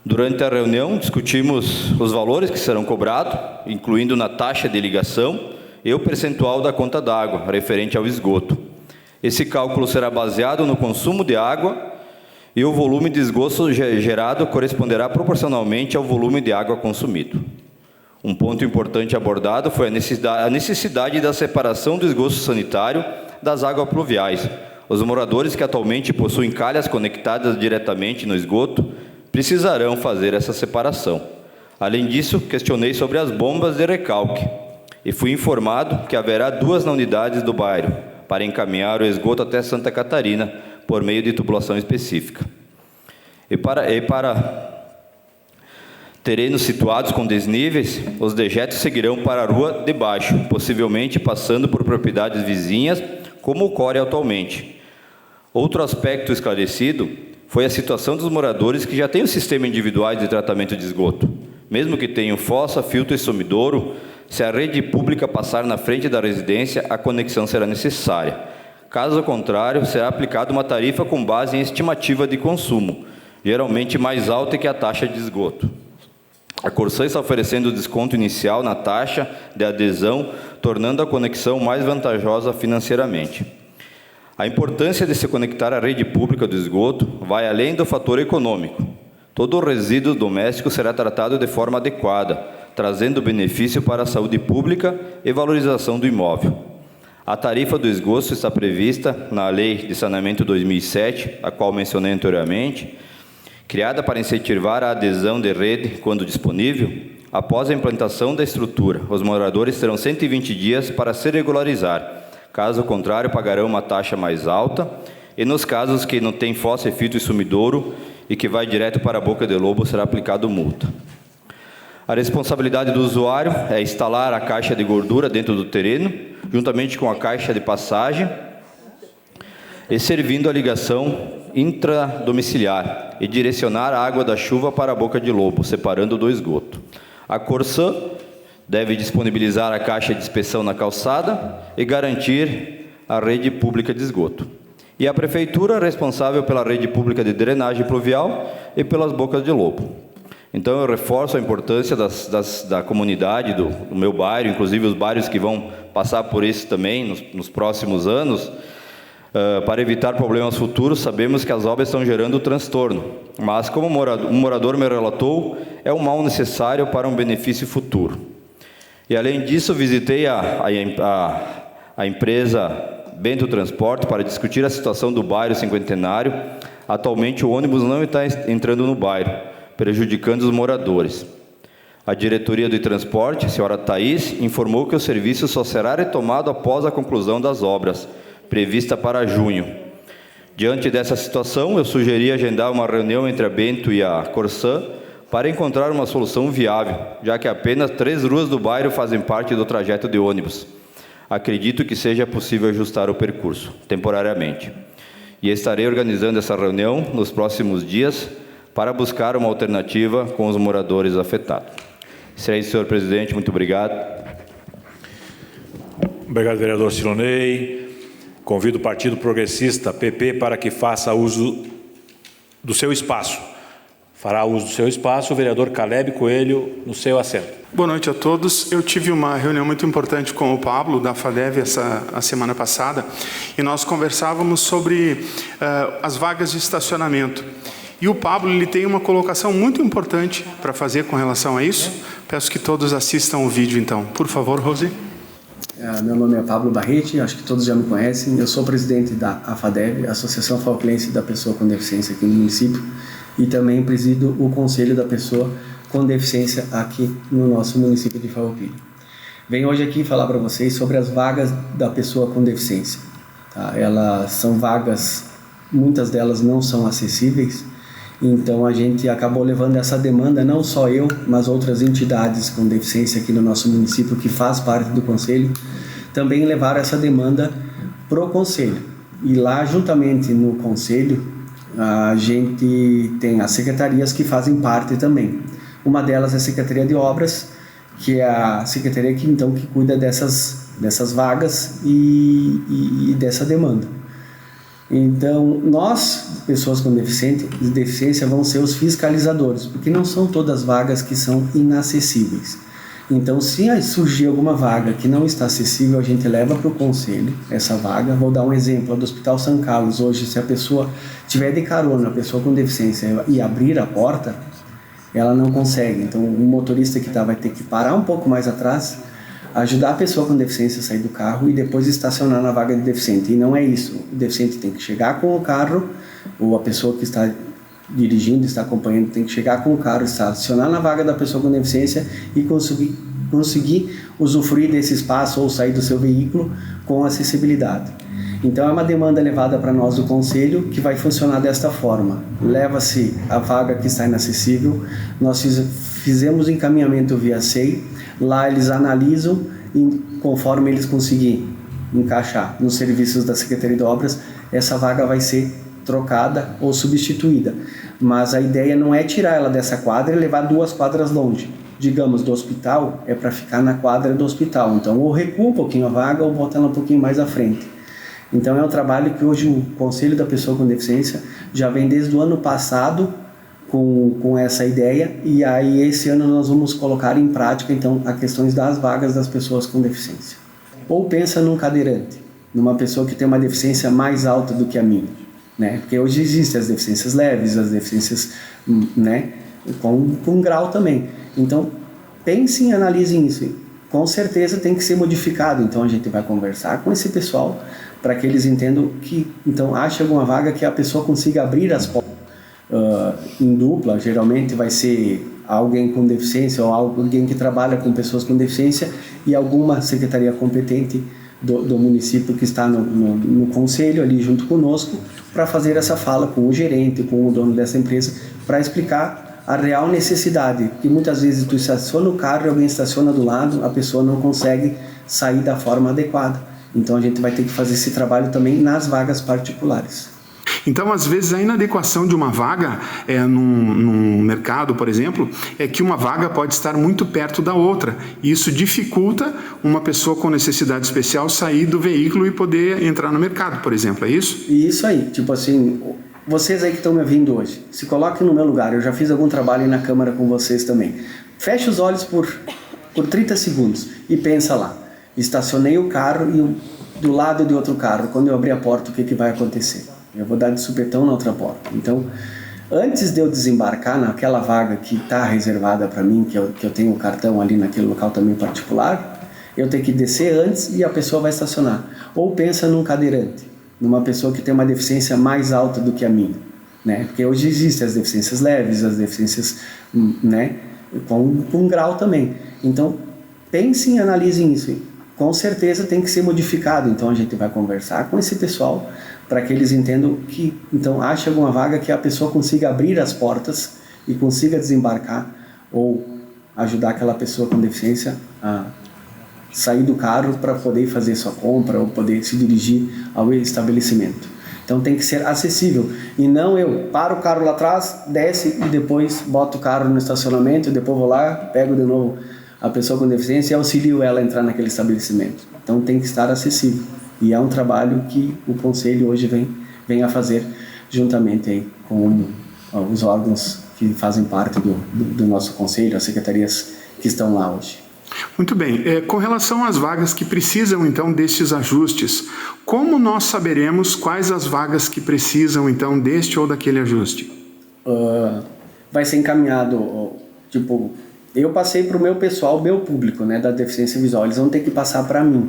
Durante a reunião, discutimos os valores que serão cobrados, incluindo na taxa de ligação e o percentual da conta d'água, referente ao esgoto. Esse cálculo será baseado no consumo de água e o volume de esgoto gerado corresponderá proporcionalmente ao volume de água consumido. Um ponto importante abordado foi a necessidade da separação do esgoto sanitário das águas pluviais. Os moradores que atualmente possuem calhas conectadas diretamente no esgoto precisarão fazer essa separação. Além disso, questionei sobre as bombas de recalque e fui informado que haverá 2 na unidades do bairro para encaminhar o esgoto até Santa Catarina por meio de tubulação específica. E para terrenos situados com desníveis, os dejetos seguirão para a rua de baixo, possivelmente passando por propriedades vizinhas, como ocorre atualmente. Outro aspecto esclarecido foi a situação dos moradores que já têm um sistema individual de tratamento de esgoto. Mesmo que tenham fossa, filtro e sumidouro, se a rede pública passar na frente da residência, a conexão será necessária. Caso contrário, será aplicada uma tarifa com base em estimativa de consumo, geralmente mais alta que a taxa de esgoto. A Corsã está oferecendo desconto inicial na taxa de adesão, tornando a conexão mais vantajosa financeiramente. A importância de se conectar à rede pública do esgoto vai além do fator econômico. Todo resíduo doméstico será tratado de forma adequada, trazendo benefício para a saúde pública e valorização do imóvel. A tarifa do esgoto está prevista na Lei de Saneamento 2007, a qual mencionei anteriormente, criada para incentivar a adesão de rede quando disponível. Após a implantação da estrutura, os moradores terão 120 dias para se regularizar. Caso contrário, pagarão uma taxa mais alta. E nos casos que não tem fossa, filtro e sumidouro e que vai direto para a boca de lobo, será aplicado multa. A responsabilidade do usuário é instalar a caixa de gordura dentro do terreno, juntamente com a caixa de passagem, e servindo a ligação intradomiciliar e direcionar a água da chuva para a boca de lobo, separando do esgoto. A Corsã deve disponibilizar a caixa de inspeção na calçada e garantir a rede pública de esgoto. E a Prefeitura é responsável pela rede pública de drenagem pluvial e pelas bocas de lobo. Então, eu reforço a importância da comunidade, do meu bairro, inclusive os bairros que vão passar por isso também nos próximos anos. Para evitar problemas futuros, sabemos que as obras estão gerando transtorno, mas, como um morador me relatou, é um mal necessário para um benefício futuro. E, além disso, visitei a empresa Bento Transporte para discutir a situação do bairro Cinquentenário. Atualmente, o ônibus não está entrando no bairro, prejudicando os moradores. A diretoria de transporte, a senhora Thaís, informou que o serviço só será retomado após a conclusão das obras, prevista para junho. Diante dessa situação, eu sugeri agendar uma reunião entre a Bento e a Corsã para encontrar uma solução viável, já que apenas 3 ruas do bairro fazem parte do trajeto de ônibus. Acredito que seja possível ajustar o percurso, temporariamente. E estarei organizando essa reunião nos próximos dias para buscar uma alternativa com os moradores afetados. Será isso, senhor presidente. Muito obrigado. Obrigado, vereador Silonei. Convido o Partido Progressista, PP, para que faça uso do seu espaço. Fará uso do seu espaço o vereador Caleb Coelho, no seu assento. Boa noite a todos. Eu tive uma reunião muito importante com o Pablo, da FADEV, a semana passada, e nós conversávamos sobre as vagas de estacionamento. E o Pablo, ele tem uma colocação muito importante para fazer com relação a isso. Peço que todos assistam o vídeo, então. Por favor, Rosi. Meu nome é Pablo Barretti, acho que todos já me conhecem. Eu sou presidente da AFADEV, Associação Falclense da Pessoa com Deficiência aqui no município, e também presido o Conselho da Pessoa com Deficiência aqui no nosso município de Farroupilha. Venho hoje aqui falar para vocês sobre as vagas da pessoa com deficiência. Tá? Elas são vagas, muitas delas não são acessíveis, então a gente acabou levando essa demanda, não só eu, mas outras entidades com deficiência aqui no nosso município, que faz parte do Conselho, também levaram essa demanda para o Conselho. E lá, juntamente no Conselho, a gente tem as secretarias que fazem parte também. Uma delas é a Secretaria de Obras, que é a secretaria que, então, que cuida dessas vagas e dessa demanda. Então, nós, pessoas com deficiência, vamos ser os fiscalizadores, porque não são todas vagas que são inacessíveis. Então, se surgir alguma vaga que não está acessível, a gente leva para o Conselho essa vaga. Vou dar um exemplo, do Hospital São Carlos. Hoje, se a pessoa tiver de carona, a pessoa com deficiência, e abrir a porta, ela não consegue. Então, o motorista que vai ter que parar um pouco mais atrás, ajudar a pessoa com deficiência a sair do carro e depois estacionar na vaga de deficiente. E não é isso. O deficiente tem que chegar com o carro, ou a pessoa que está dirigindo, está acompanhando, tem que chegar com o carro, estacionar na vaga da pessoa com deficiência e conseguir usufruir desse espaço ou sair do seu veículo com acessibilidade. Então é uma demanda levada para nós do Conselho que vai funcionar desta forma. Leva-se a vaga que está inacessível, nós fizemos encaminhamento via SEI, lá eles analisam e conforme eles conseguirem encaixar nos serviços da Secretaria de Obras, essa vaga vai ser trocada ou substituída. Mas a ideia não é tirar ela dessa quadra e levar 2 quadras longe. Digamos, do hospital, é para ficar na quadra do hospital. Então, ou recua um pouquinho a vaga ou bota ela um pouquinho mais à frente. Então, é um trabalho que hoje o Conselho da Pessoa com Deficiência já vem desde o ano passado com essa ideia, e aí esse ano nós vamos colocar em prática, então, as questões das vagas das pessoas com deficiência. Ou pensa num cadeirante, numa pessoa que tem uma deficiência mais alta do que a minha, né? Porque hoje existem as deficiências leves, as deficiências, né, com grau também. Então, pensem e analisem isso. Com certeza tem que ser modificado. Então, a gente vai conversar com esse pessoal para que eles entendam que, então, ache alguma vaga que a pessoa consiga abrir as portas. Em dupla, geralmente vai ser alguém com deficiência ou alguém que trabalha com pessoas com deficiência e alguma secretaria competente do município que está no conselho ali junto conosco para fazer essa fala com o gerente, com o dono dessa empresa, para explicar a real necessidade, que muitas vezes tu estaciona o carro e alguém estaciona do lado, a pessoa não consegue sair da forma adequada. Então a gente vai ter que fazer esse trabalho também nas vagas particulares. Então, às vezes, a inadequação de uma vaga num mercado, por exemplo, é que uma vaga pode estar muito perto da outra. E isso dificulta uma pessoa com necessidade especial sair do veículo e poder entrar no mercado, por exemplo. É isso? Isso aí. Tipo assim, vocês aí que estão me ouvindo hoje, se coloquem no meu lugar. Eu já fiz algum trabalho aí na Câmara com vocês também. Feche os olhos por 30 segundos e pensa lá. Estacionei o carro e do lado de outro carro. Quando eu abrir a porta, o que vai acontecer? Eu vou dar de supetão na outra porta. Então, antes de eu desembarcar naquela vaga que está reservada para mim, que eu tenho o cartão ali naquele local também particular, eu tenho que descer antes e a pessoa vai estacionar. Ou pensa num cadeirante, numa pessoa que tem uma deficiência mais alta do que a minha, né? Porque hoje existem as deficiências leves, as deficiências, né, com grau também. Então, pensem e analisem isso. Com certeza tem que ser modificado. Então, a gente vai conversar com esse pessoal para que eles entendam que, então, ache alguma vaga que a pessoa consiga abrir as portas e consiga desembarcar ou ajudar aquela pessoa com deficiência a sair do carro para poder fazer sua compra ou poder se dirigir ao estabelecimento. Então tem que ser acessível e não eu paro o carro lá atrás, desce e depois boto o carro no estacionamento e depois vou lá, pego de novo a pessoa com deficiência e auxilio ela a entrar naquele estabelecimento. Então tem que estar acessível. E é um trabalho que o Conselho hoje vem a fazer juntamente aí com os órgãos que fazem parte do nosso Conselho, as secretarias que estão lá hoje. Muito bem. Com relação às vagas que precisam, então, destes ajustes, como nós saberemos quais as vagas que precisam, então, deste ou daquele ajuste? Vai ser encaminhado, tipo, eu passei para o meu pessoal, meu público, né, da deficiência visual, eles vão ter que passar para mim,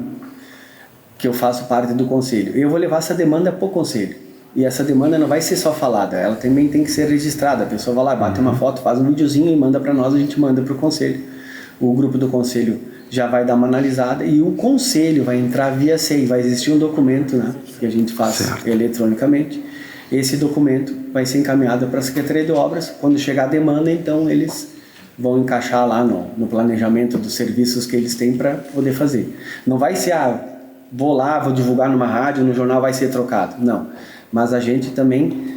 que eu faço parte do Conselho. Eu vou levar essa demanda para o Conselho. E essa demanda não vai ser só falada, ela também tem que ser registrada. A pessoa vai lá, bate uma foto, faz um videozinho e manda para nós, a gente manda para o Conselho. O grupo do Conselho já vai dar uma analisada e o Conselho vai entrar via SEI. Vai existir um documento, né, que a gente faz eletronicamente. Esse documento vai ser encaminhado para a Secretaria de Obras. Quando chegar a demanda, então eles vão encaixar lá no planejamento dos serviços que eles têm para poder fazer. Não vai ser, vou lá, vou divulgar numa rádio, no jornal vai ser trocado. Não. Mas a gente também,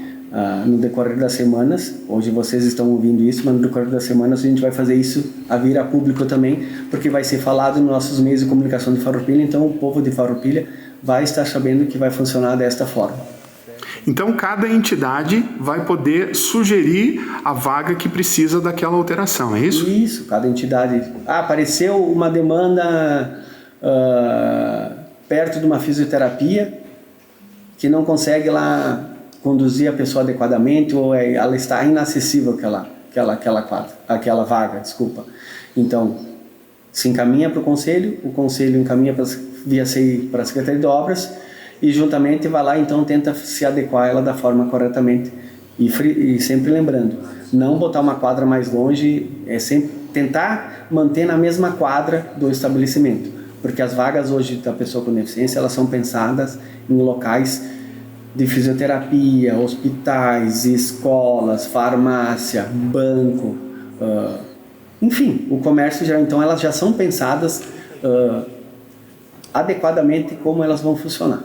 no decorrer das semanas, hoje vocês estão ouvindo isso, mas no decorrer das semanas a gente vai fazer isso a vir a público também, porque vai ser falado nos nossos meios de comunicação de Farroupilha, então o povo de Farroupilha vai estar sabendo que vai funcionar desta forma. Então, cada entidade vai poder sugerir a vaga que precisa daquela alteração, é isso? Isso, cada entidade. Apareceu uma demanda perto de uma fisioterapia que não consegue lá conduzir a pessoa adequadamente ou ela está inacessível aquela vaga, desculpa. Então, se encaminha para o conselho encaminha via CI para a Secretaria de Obras e juntamente vai lá, então tenta se adequar ela da forma corretamente. E sempre lembrando, não botar uma quadra mais longe, é sempre tentar manter na mesma quadra do estabelecimento, porque as vagas hoje da pessoa com deficiência, elas são pensadas em locais de fisioterapia, hospitais, escolas, farmácia, banco, enfim, o comércio já, então elas já são pensadas adequadamente como elas vão funcionar.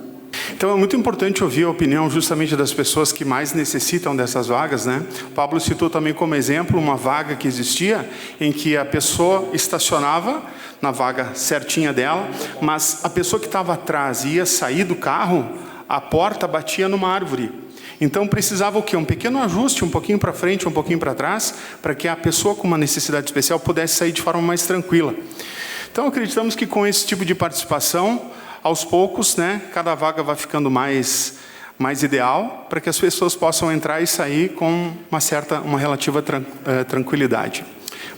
Então é muito importante ouvir a opinião justamente das pessoas que mais necessitam dessas vagas, né? O Pablo citou também como exemplo uma vaga que existia em que a pessoa estacionava na vaga certinha dela, mas a pessoa que estava atrás ia sair do carro, a porta batia numa árvore. Então precisava o quê? Um pequeno ajuste, um pouquinho para frente, um pouquinho para trás, para que a pessoa com uma necessidade especial pudesse sair de forma mais tranquila. Então acreditamos que com esse tipo de participação, aos poucos, né, cada vaga vai ficando mais ideal para que as pessoas possam entrar e sair com uma relativa tranquilidade.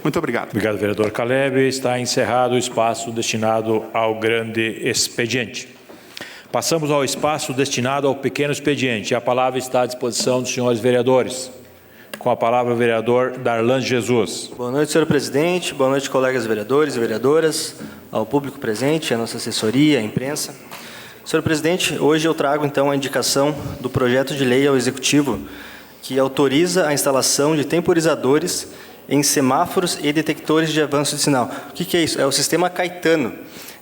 Muito obrigado. Obrigado, vereador Caleb. Está encerrado o espaço destinado ao grande expediente. Passamos ao espaço destinado ao pequeno expediente. A palavra está à disposição dos senhores vereadores. Com a palavra o vereador Darlan Jesus. Boa noite, senhor presidente. Boa noite, colegas vereadores e vereadoras, ao público presente, à nossa assessoria, à imprensa. Senhor presidente, hoje eu trago então a indicação do projeto de lei ao Executivo que autoriza a instalação de temporizadores em semáforos e detectores de avanço de sinal. O que é isso? É o sistema Caetano,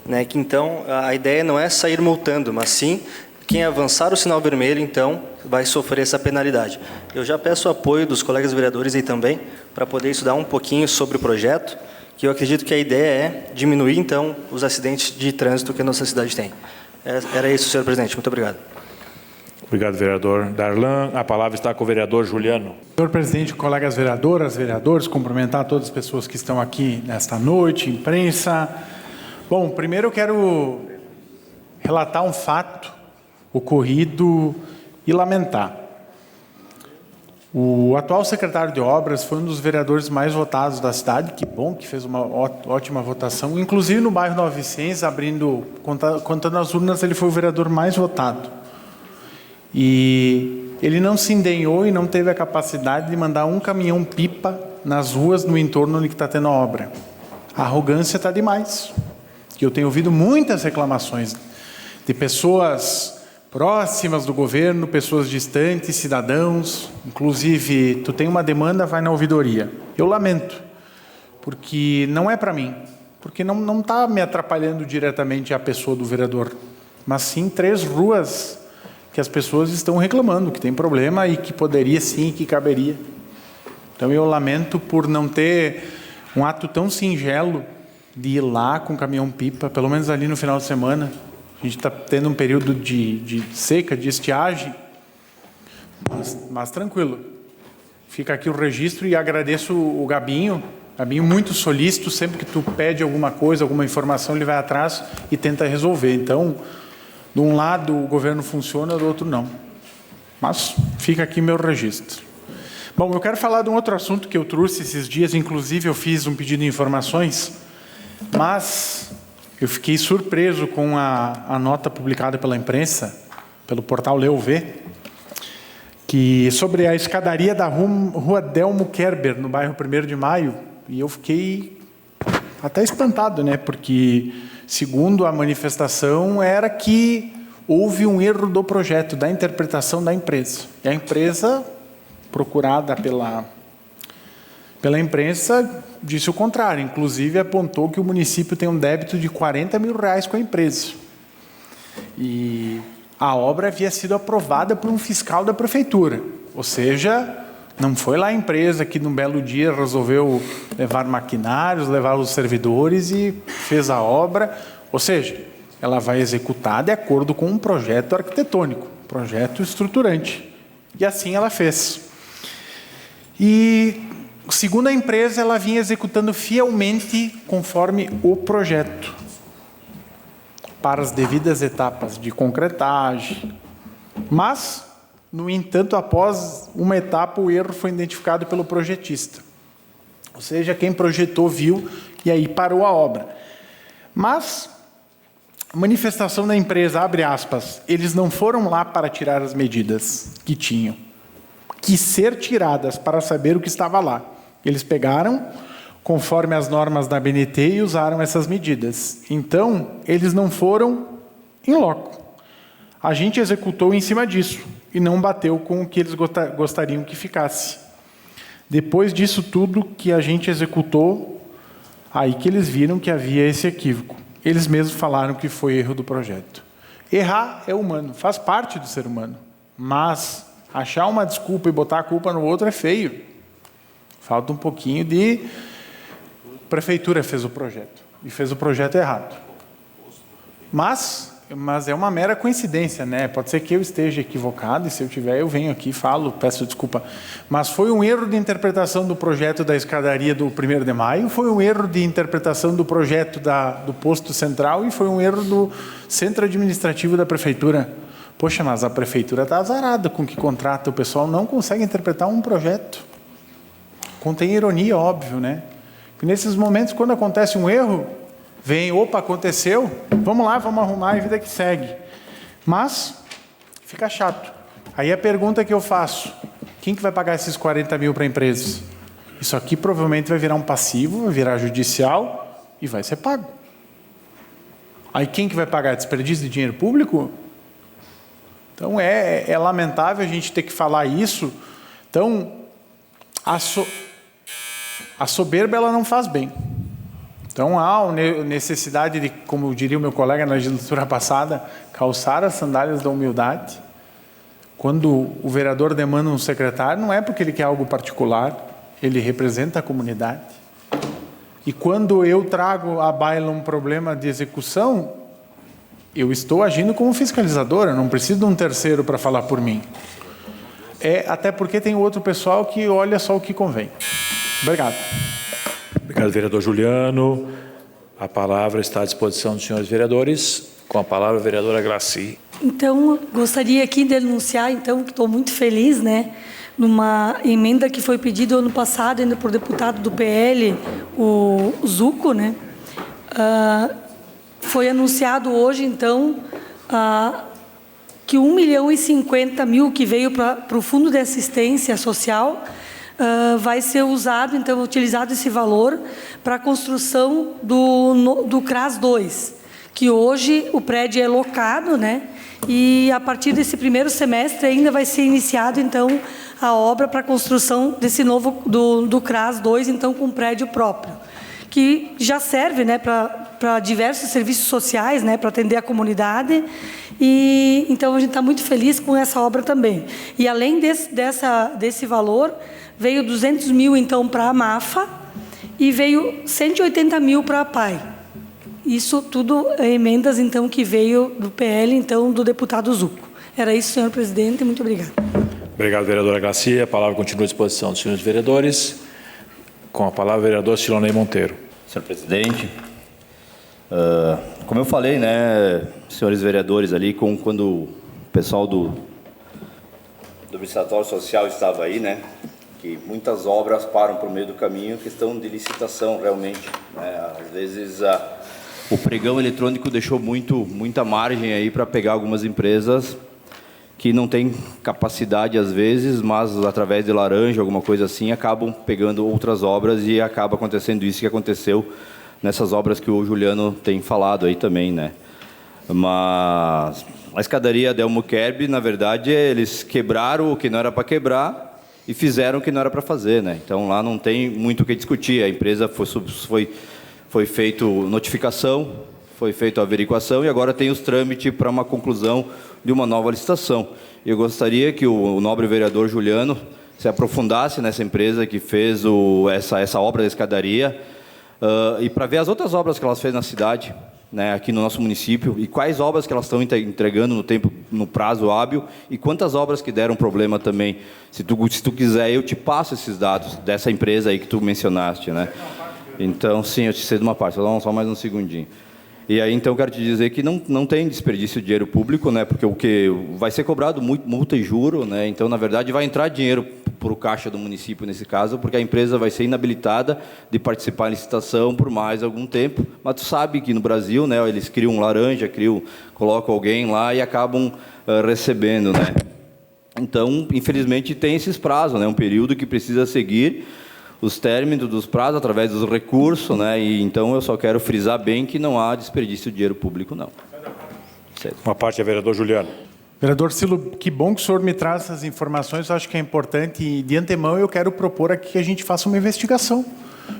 né? Que então a ideia não é sair multando, mas sim quem avançar o sinal vermelho, então, vai sofrer essa penalidade. Eu já peço o apoio dos colegas vereadores aí também, para poder estudar um pouquinho sobre o projeto, que eu acredito que a ideia é diminuir, então, os acidentes de trânsito que a nossa cidade tem. Era isso, senhor presidente. Muito obrigado. Obrigado, vereador Darlan. A palavra está com o vereador Juliano. Senhor presidente, colegas vereadoras, vereadores, cumprimentar todas as pessoas que estão aqui nesta noite, imprensa. Bom, primeiro eu quero relatar um fato ocorrido e lamentar. O atual secretário de Obras foi um dos vereadores mais votados da cidade, que bom, que fez uma ótima votação. Inclusive no bairro Nova Vicência, contando as urnas, ele foi o vereador mais votado. E ele não se empenhou e não teve a capacidade de mandar um caminhão-pipa nas ruas no entorno onde está tendo a obra. A arrogância está demais. Eu tenho ouvido muitas reclamações de pessoas próximas do governo, pessoas distantes, cidadãos, inclusive, tu tem uma demanda, vai na ouvidoria. Eu lamento, porque não é para mim, porque não está me atrapalhando diretamente a pessoa do vereador, mas sim 3 ruas que as pessoas estão reclamando, que tem problema e que poderia sim, que caberia. Então eu lamento por não ter um ato tão singelo de ir lá com caminhão-pipa, pelo menos ali no final de semana. A gente está tendo um período de seca, de estiagem, mas tranquilo. Fica aqui o registro e agradeço o Gabinho. Gabinho muito solícito, sempre que tu pede alguma coisa, alguma informação, ele vai atrás e tenta resolver. Então, de um lado o governo funciona, do outro não. Mas fica aqui meu registro. Bom, eu quero falar de um outro assunto que eu trouxe esses dias, inclusive eu fiz um pedido de informações, mas eu fiquei surpreso com a nota publicada pela imprensa, pelo portal Leu Vê, que sobre a escadaria da rua Delmo Kerber, no bairro 1º de Maio, e eu fiquei até espantado, né? Porque, segundo a manifestação, era que houve um erro do projeto, da interpretação da empresa. E a empresa, procurada pela imprensa, disse o contrário. Inclusive, apontou que o município tem um débito de R$40 mil com a empresa. E a obra havia sido aprovada por um fiscal da prefeitura. Ou seja, não foi lá a empresa que, num belo dia, resolveu levar maquinários, levar os servidores e fez a obra. Ou seja, ela vai executar de acordo com um projeto arquitetônico, projeto estruturante. E assim ela fez. E, segundo a empresa, ela vinha executando fielmente conforme o projeto, para as devidas etapas de concretagem. Mas, no entanto, após uma etapa, o erro foi identificado pelo projetista. Ou seja, quem projetou viu e aí parou a obra. Mas, manifestação da empresa, abre aspas, eles não foram lá para tirar as medidas que tinham que ser tiradas para saber o que estava lá. Eles pegaram, conforme as normas da ABNT, e usaram essas medidas. Então, eles não foram em loco. A gente executou em cima disso e não bateu com o que eles gostariam que ficasse. Depois disso tudo que a gente executou, aí que eles viram que havia esse equívoco. Eles mesmos falaram que foi erro do projeto. Errar é humano, faz parte do ser humano. Mas achar uma desculpa e botar a culpa no outro é feio. Falta um pouquinho de... A prefeitura fez o projeto e fez o projeto errado. Mas é uma mera coincidência, né? Pode ser que eu esteja equivocado, e se eu tiver, eu venho aqui, falo, peço desculpa. Mas foi um erro de interpretação do projeto da escadaria do 1º de Maio, foi um erro de interpretação do projeto do posto central e foi um erro do centro administrativo da prefeitura. Poxa, mas a prefeitura está azarada com que contrata, o pessoal não consegue interpretar um projeto. Contém ironia, óbvio, né? E nesses momentos, quando acontece um erro, vem, opa, aconteceu, vamos lá, vamos arrumar e a vida que segue. Mas fica chato. Aí a pergunta que eu faço, quem que vai pagar esses 40 mil para a empresa? Isso aqui provavelmente vai virar um passivo, vai virar judicial e vai ser pago. Aí quem que vai pagar? Desperdício de dinheiro público? Então é lamentável a gente ter que falar isso. Então a soberba ela não faz bem. Então há necessidade de, como diria o meu colega na legislatura passada, calçar as sandálias da humildade. Quando o vereador demanda um secretário, não é porque ele quer algo particular, ele representa a comunidade. E quando eu trago à baila um problema de execução, eu estou agindo como fiscalizador, eu não preciso de um terceiro para falar por mim. Até porque tem outro pessoal que olha só o que convém. Obrigado. Obrigado, vereador Juliano. A palavra está à disposição dos senhores vereadores. Com a palavra, a vereadora Graci. Então, gostaria aqui de denunciar, então, que estou muito feliz, né, numa emenda que foi pedida ano passado, ainda por deputado do PL, o Zuco, né, foi anunciado hoje, então, que 1.050.000 que veio para o Fundo de Assistência Social vai ser usado, então, utilizado esse valor para a construção do CRAS 2, que hoje o prédio é locado, né? E a partir desse primeiro semestre ainda vai ser iniciado, então, a obra para a construção desse novo, do CRAS 2, então, com prédio próprio, que já serve, né, para diversos serviços sociais, né, para atender a comunidade. E então a gente está muito feliz com essa obra também. E além desse valor, veio 200 mil então para a MAFA e veio 180 mil para a PAI. Isso tudo emendas então que veio do PL, então do deputado Zuco. Era isso, senhor presidente, muito obrigado. Obrigado, vereadora Garcia. A palavra continua à disposição dos senhores vereadores. Com a palavra, o vereador Silonei Monteiro. Senhor presidente, como eu falei, né, senhores vereadores, ali, quando o pessoal do Administratório Social estava aí, né, que muitas obras param por meio do caminho, questão de licitação, realmente, né, às vezes o pregão eletrônico deixou muita margem aí para pegar algumas empresas que não têm capacidade às vezes, mas através de laranja, alguma coisa assim, acabam pegando outras obras e acaba acontecendo isso que aconteceu nessas obras que o Juliano tem falado aí também, né? Mas a escadaria Delmo Kerb, na verdade, eles quebraram o que não era para quebrar e fizeram o que não era para fazer, né? Então lá não tem muito o que discutir. A empresa foi feita notificação, foi feita a averiguação e agora tem os trâmites para uma conclusão de uma nova licitação. Eu gostaria que o nobre vereador Juliano se aprofundasse nessa empresa que fez essa obra da escadaria e para ver as outras obras que elas fez na cidade, né, aqui no nosso município, e quais obras que elas estão entregando no prazo hábil e quantas obras que deram problema também. Se tu quiser, eu te passo esses dados dessa empresa aí que tu mencionaste, né? Então, sim, eu te cedo uma parte, só mais um segundinho. E aí, então, eu quero te dizer que não tem desperdício de dinheiro público, né? Porque o que vai ser cobrado multa e juro, né? Então, na verdade, vai entrar dinheiro para o caixa do município, nesse caso, porque a empresa vai ser inabilitada de participar da licitação por mais algum tempo. Mas tu sabe que no Brasil, né, eles criam um laranja, colocam alguém lá e acabam recebendo, né? Então, infelizmente, tem esses prazos, né? Um período que precisa seguir os términos dos prazos através dos recursos, né? E então eu só quero frisar bem que não há desperdício de dinheiro público, não. Certo. Uma parte é vereador Juliano. Vereador Cilo, que bom que o senhor me traz essas informações, eu acho que é importante, e de antemão eu quero propor aqui que a gente faça uma investigação,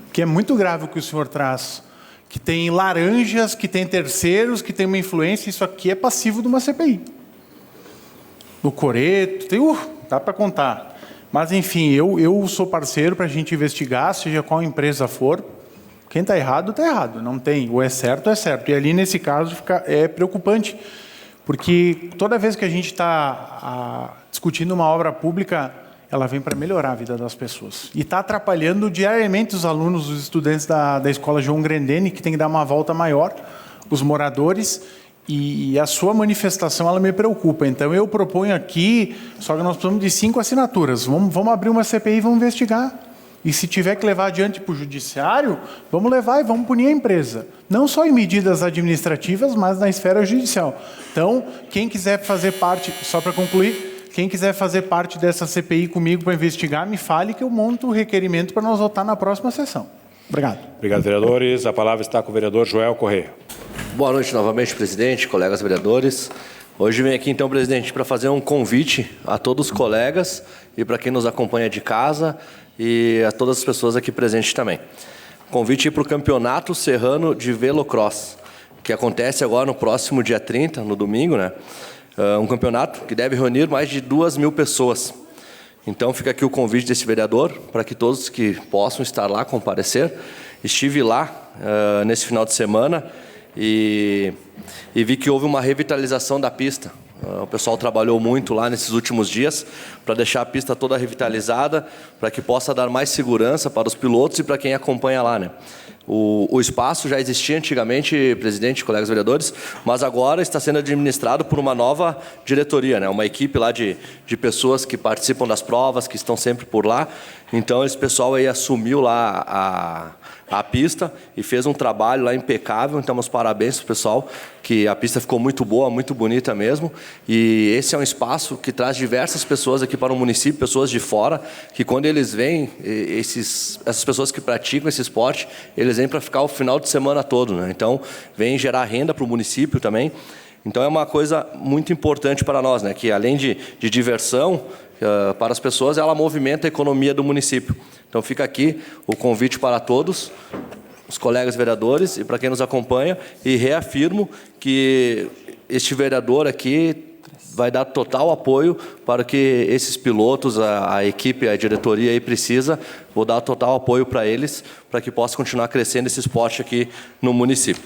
porque é muito grave o que o senhor traz, que tem laranjas, que tem terceiros, que tem uma influência, isso aqui é passivo de uma CPI. No Coreto, dá para contar. Mas, enfim, eu sou parceiro para a gente investigar, seja qual empresa for. Quem está errado, não tem. Ou é certo, é certo. E ali, nesse caso, é preocupante, porque toda vez que a gente está discutindo uma obra pública, ela vem para melhorar a vida das pessoas. E está atrapalhando diariamente os alunos, os estudantes da Escola João Grendene, que tem que dar uma volta maior, os moradores. E a sua manifestação, ela me preocupa. Então, eu proponho aqui, só que nós precisamos de 5 assinaturas. Vamos abrir uma CPI e vamos investigar. E se tiver que levar adiante para o judiciário, vamos levar e vamos punir a empresa. Não só em medidas administrativas, mas na esfera judicial. Então, quem quiser fazer parte, só para concluir, quem quiser fazer parte dessa CPI comigo para investigar, me fale que eu monto o requerimento para nós votar na próxima sessão. Obrigado. Obrigado, vereadores. A palavra está com o vereador Joel Correia. Boa noite novamente, presidente, colegas vereadores. Hoje venho aqui, então, presidente, para fazer um convite a todos os colegas e para quem nos acompanha de casa e a todas as pessoas aqui presentes também. Convite para o Campeonato Serrano de Velocross, que acontece agora no próximo dia 30, no domingo, né? Um campeonato que deve reunir mais de 2.000 pessoas. Então, fica aqui o convite desse vereador para que todos que possam estar lá, comparecer. Estive lá nesse final de semana e vi que houve uma revitalização da pista. O pessoal trabalhou muito lá nesses últimos dias para deixar a pista toda revitalizada, para que possa dar mais segurança para os pilotos e para quem acompanha lá, né? O espaço já existia antigamente, presidente, colegas vereadores, mas agora está sendo administrado por uma nova diretoria, né? Uma equipe lá de pessoas que participam das provas, que estão sempre por lá. Então, esse pessoal aí assumiu lá a pista e fez um trabalho lá impecável. Então, meus parabéns para o pessoal, que a pista ficou muito boa, muito bonita mesmo. E esse é um espaço que traz diversas pessoas aqui para o município, pessoas de fora, que quando eles vêm, essas pessoas que praticam esse esporte, eles vêm para ficar o final de semana todo, né? Então, vem gerar renda para o município também. Então, é uma coisa muito importante para nós, né? Que além de diversão para as pessoas, ela movimenta a economia do município. Então, fica aqui o convite para todos, os colegas vereadores e para quem nos acompanha, e reafirmo que este vereador aqui vai dar total apoio para que esses pilotos, a equipe, a diretoria aí precisa, vou dar total apoio para eles, para que possa continuar crescendo esse esporte aqui no município.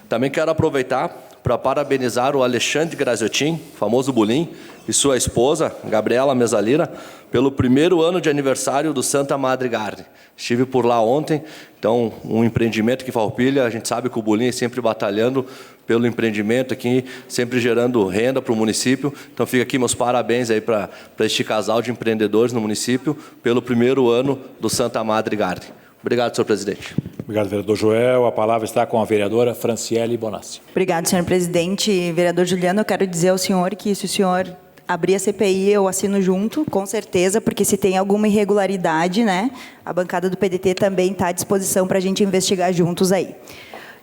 Também quero aproveitar para parabenizar o Alexandre Graziotin, famoso Bulim, e sua esposa, Gabriela Mesalira, pelo 1º ano de aniversário do Santa Madre Garden. Estive por lá ontem, então um empreendimento que Farroupilha, a gente sabe que o Bulim é sempre batalhando pelo empreendimento aqui, sempre gerando renda para o município. Então fica aqui meus parabéns aí para este casal de empreendedores no município, pelo 1º ano do Santa Madre Garden. Obrigado, senhor presidente. Obrigado, vereador Joel. A palavra está com a vereadora Franciele Bonassi. Obrigado, senhor presidente. Vereador Juliano, eu quero dizer ao senhor que se o senhor abrir a CPI, eu assino junto, com certeza, porque se tem alguma irregularidade, né, a bancada do PDT também está à disposição para a gente investigar juntos aí.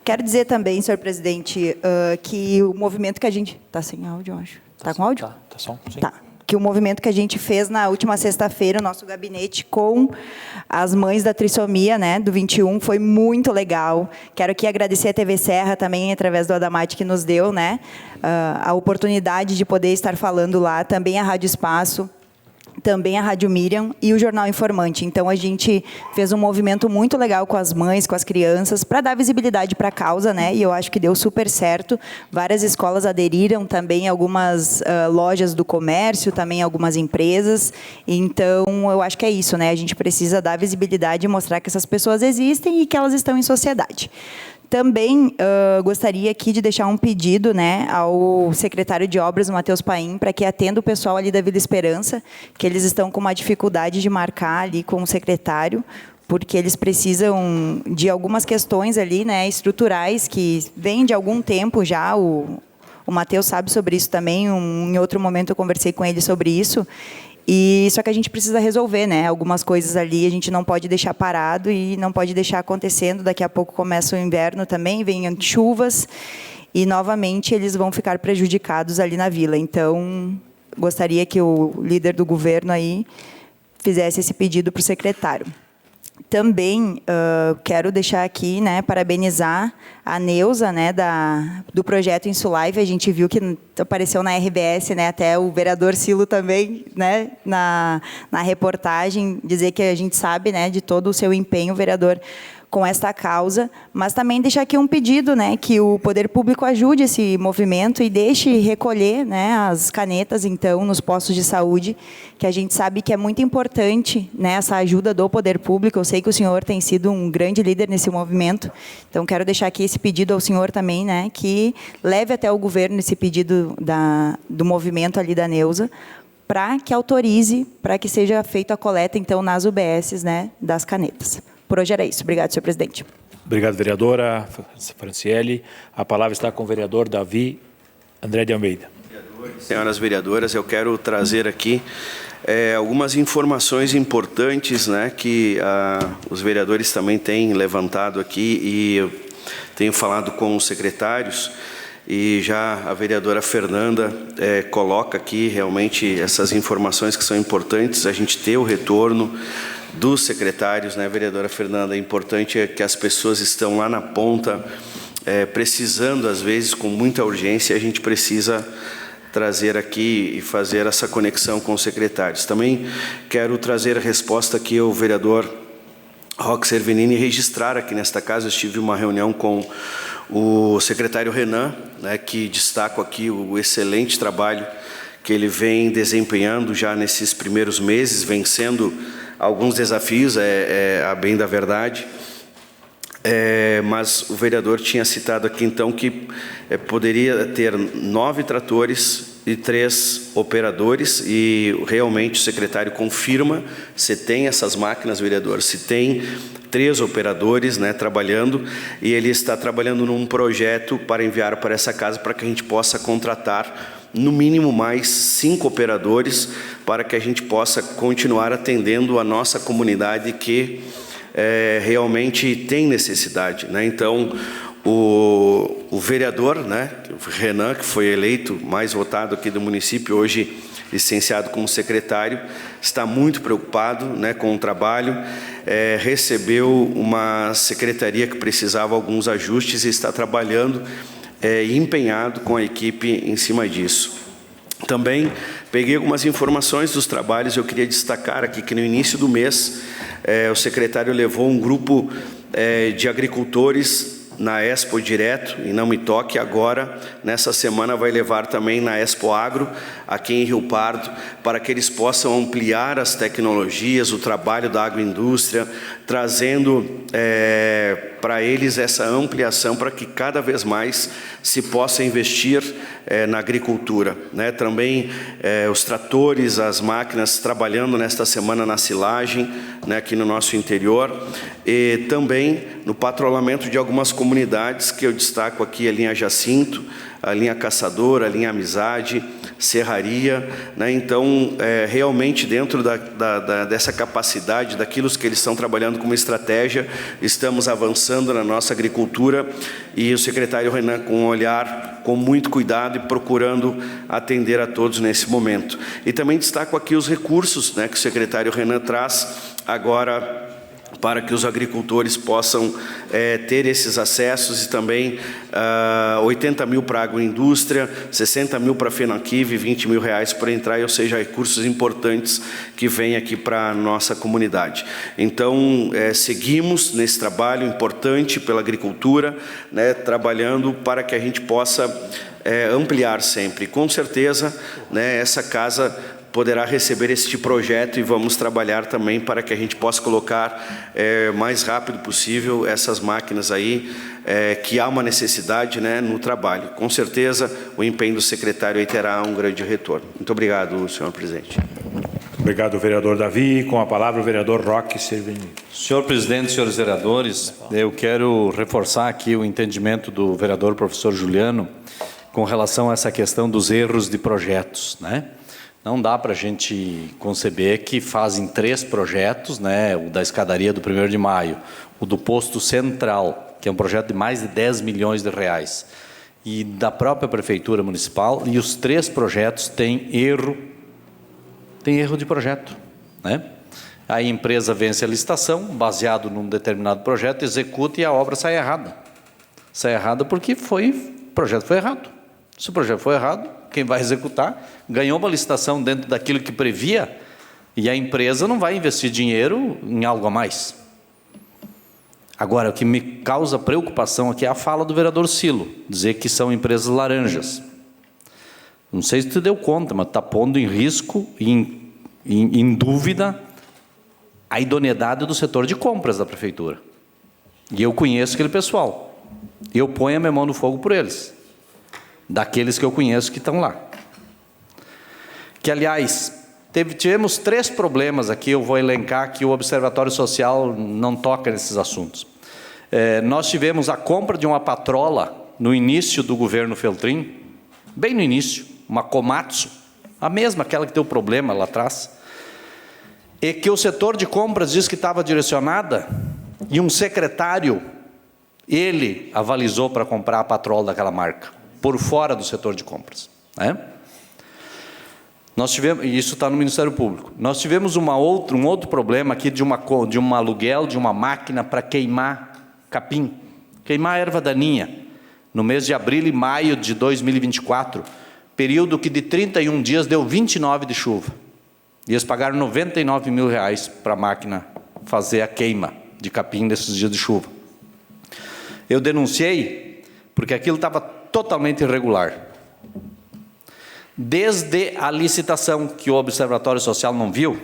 Quero dizer também, senhor presidente, que o movimento que a gente... Está sem áudio, eu acho. Está com áudio? Está som, sim. Tá. Que o movimento que a gente fez na última sexta-feira, o nosso gabinete com as mães da trissomia, né, do 21, foi muito legal. Quero aqui agradecer a TV Serra também, através do Adamate, que nos deu, né, a oportunidade de poder estar falando lá, também a Rádio Espaço, também a Rádio Miriam e o Jornal Informante. Então, a gente fez um movimento muito legal com as mães, com as crianças, para dar visibilidade para a causa, né? E eu acho que deu super certo. Várias escolas aderiram, também algumas lojas do comércio, também algumas empresas. Então, eu acho que é isso, né? A gente precisa dar visibilidade e mostrar que essas pessoas existem e que elas estão em sociedade. Também gostaria aqui de deixar um pedido, né, ao secretário de Obras, Matheus Paim, para que atenda o pessoal ali da Vila Esperança, que eles estão com uma dificuldade de marcar ali com o secretário, porque eles precisam de algumas questões ali, né, estruturais, que vêm de algum tempo já. O Matheus sabe sobre isso também. Em outro momento eu conversei com ele sobre isso. E só que a gente precisa resolver, né? Algumas coisas ali a gente não pode deixar parado e não pode deixar acontecendo. Daqui a pouco começa o inverno também, vem chuvas e novamente eles vão ficar prejudicados ali na vila. Então, gostaria que o líder do governo aí fizesse esse pedido para o secretário. Também quero deixar aqui, né, parabenizar a Neuza, né, do projeto Insulive. A gente viu que apareceu na RBS, né, até o vereador Silo também, né, na reportagem, dizer que a gente sabe, né, de todo o seu empenho, vereador, com esta causa, mas também deixar aqui um pedido, né, que o poder público ajude esse movimento e deixe recolher, né, as canetas, então, nos postos de saúde, que a gente sabe que é muito importante, né, essa ajuda do poder público. Eu sei que o senhor tem sido um grande líder nesse movimento, então quero deixar aqui esse pedido ao senhor também, né, que leve até o governo esse pedido do movimento ali da Neuza, para que autorize, para que seja feita a coleta, então, nas UBSs, né, das canetas. Por hoje era isso. Obrigado, senhor presidente. Obrigado, vereadora Franciele. A palavra está com o vereador Davi André de Almeida. Senhoras vereadoras, eu quero trazer aqui algumas informações importantes, né, que os vereadores também têm levantado aqui, e eu tenho falado com os secretários, e já a vereadora Fernanda coloca aqui realmente essas informações que são importantes, a gente ter o retorno dos secretários, né, vereadora Fernanda? É importante que as pessoas estão lá na ponta, precisando, às vezes, com muita urgência, a gente precisa trazer aqui e fazer essa conexão com os secretários. Também quero trazer a resposta aqui ao vereador Roque Servenini, registrar aqui nesta casa. Eu tive uma reunião com o secretário Renan, né, que destaco aqui o excelente trabalho que ele vem desempenhando já nesses primeiros meses, vencendo alguns desafios, a bem da verdade. Mas o vereador tinha citado aqui, então, que poderia ter 9 tratores e 3 operadores, e realmente o secretário confirma, se tem essas máquinas, vereador, se tem 3 operadores, né, trabalhando, e ele está trabalhando num projeto para enviar para essa casa, para que a gente possa contratar no mínimo mais 5 operadores, para que a gente possa continuar atendendo a nossa comunidade que realmente tem necessidade, né? Então, o vereador, né, Renan, que foi eleito mais votado aqui do município, hoje licenciado como secretário, está muito preocupado, né, com o trabalho, recebeu uma secretaria que precisava alguns ajustes e está trabalhando empenhado com a equipe em cima disso. Também peguei algumas informações dos trabalhos. Eu queria destacar aqui que no início do mês o secretário levou um grupo de agricultores na Expo Direto, e Não Me Toque. Agora, nessa semana, vai levar também na Expo Agro, aqui em Rio Pardo, para que eles possam ampliar as tecnologias, o trabalho da agroindústria, trazendo para eles essa ampliação, para que cada vez mais se possa investir na agricultura, né? Também os tratores, as máquinas trabalhando nesta semana na silagem, né, aqui no nosso interior, e também no patrulhamento de algumas comunidades, que eu destaco aqui a linha Jacinto, a linha Caçador, a linha Amizade, Serraria, né? Então, realmente dentro dessa capacidade, daquilo que eles estão trabalhando como estratégia, estamos avançando na nossa agricultura, e o secretário Renan com um olhar com muito cuidado e procurando atender a todos nesse momento. E também destaco aqui os recursos, né, que o secretário Renan traz agora para que os agricultores possam ter esses acessos, e também 80 mil para a agroindústria, 60 mil para a FENAQUIV, 20 mil reais para entrar, ou seja, recursos importantes que vêm aqui para a nossa comunidade. Então, seguimos nesse trabalho importante pela agricultura, né, trabalhando para que a gente possa ampliar sempre. Com certeza, né, essa casa poderá receber este projeto e vamos trabalhar também para que a gente possa colocar mais rápido possível essas máquinas aí, que há uma necessidade, né, no trabalho. Com certeza, o empenho do secretário aí terá um grande retorno. Muito obrigado, senhor presidente. Obrigado, vereador Davi. Com a palavra, o vereador Roque Serveni. Senhor presidente, senhores vereadores, eu quero reforçar aqui o entendimento do vereador professor Juliano com relação a essa questão dos erros de projetos, né? Não dá para a gente conceber que fazem 3 projetos, né? O da escadaria do 1º de maio, o do posto central, que é um projeto de mais de 10 milhões de reais, e da própria prefeitura municipal, e os 3 projetos têm erro de projeto, né? A empresa vence a licitação, baseado num determinado projeto, executa e a obra sai errada. Sai errada porque o projeto foi errado. Se o projeto foi errado, quem vai executar ganhou uma licitação dentro daquilo que previa e a empresa não vai investir dinheiro em algo a mais. Agora, o que me causa preocupação aqui é a fala do vereador Silo, dizer que são empresas laranjas. Não sei se tu deu conta, mas está pondo em risco, em dúvida, a idoneidade do setor de compras da prefeitura. E eu conheço aquele pessoal. Eu ponho a minha mão no fogo por eles. Daqueles que eu conheço que estão lá. Que, aliás, tivemos 3 problemas aqui, eu vou elencar que o Observatório Social não toca nesses assuntos. Nós tivemos a compra de uma patrola no início do governo Feltrin, bem no início, uma Komatsu, a mesma, aquela que deu problema lá atrás, e que o setor de compras diz que estava direcionada, e um secretário, ele avalizou para comprar a patrola daquela marca, por fora do setor de compras, né? Nós tivemos, e isso está no Ministério Público, nós tivemos um outro problema aqui de um aluguel de uma máquina para queimar capim, queimar erva daninha, no mês de abril e maio de 2024, período que de 31 dias deu 29 de chuva. E eles pagaram 99 mil reais para a máquina fazer a queima de capim nesses dias de chuva. Eu denunciei porque aquilo estava totalmente irregular. Desde a licitação, que o Observatório Social não viu,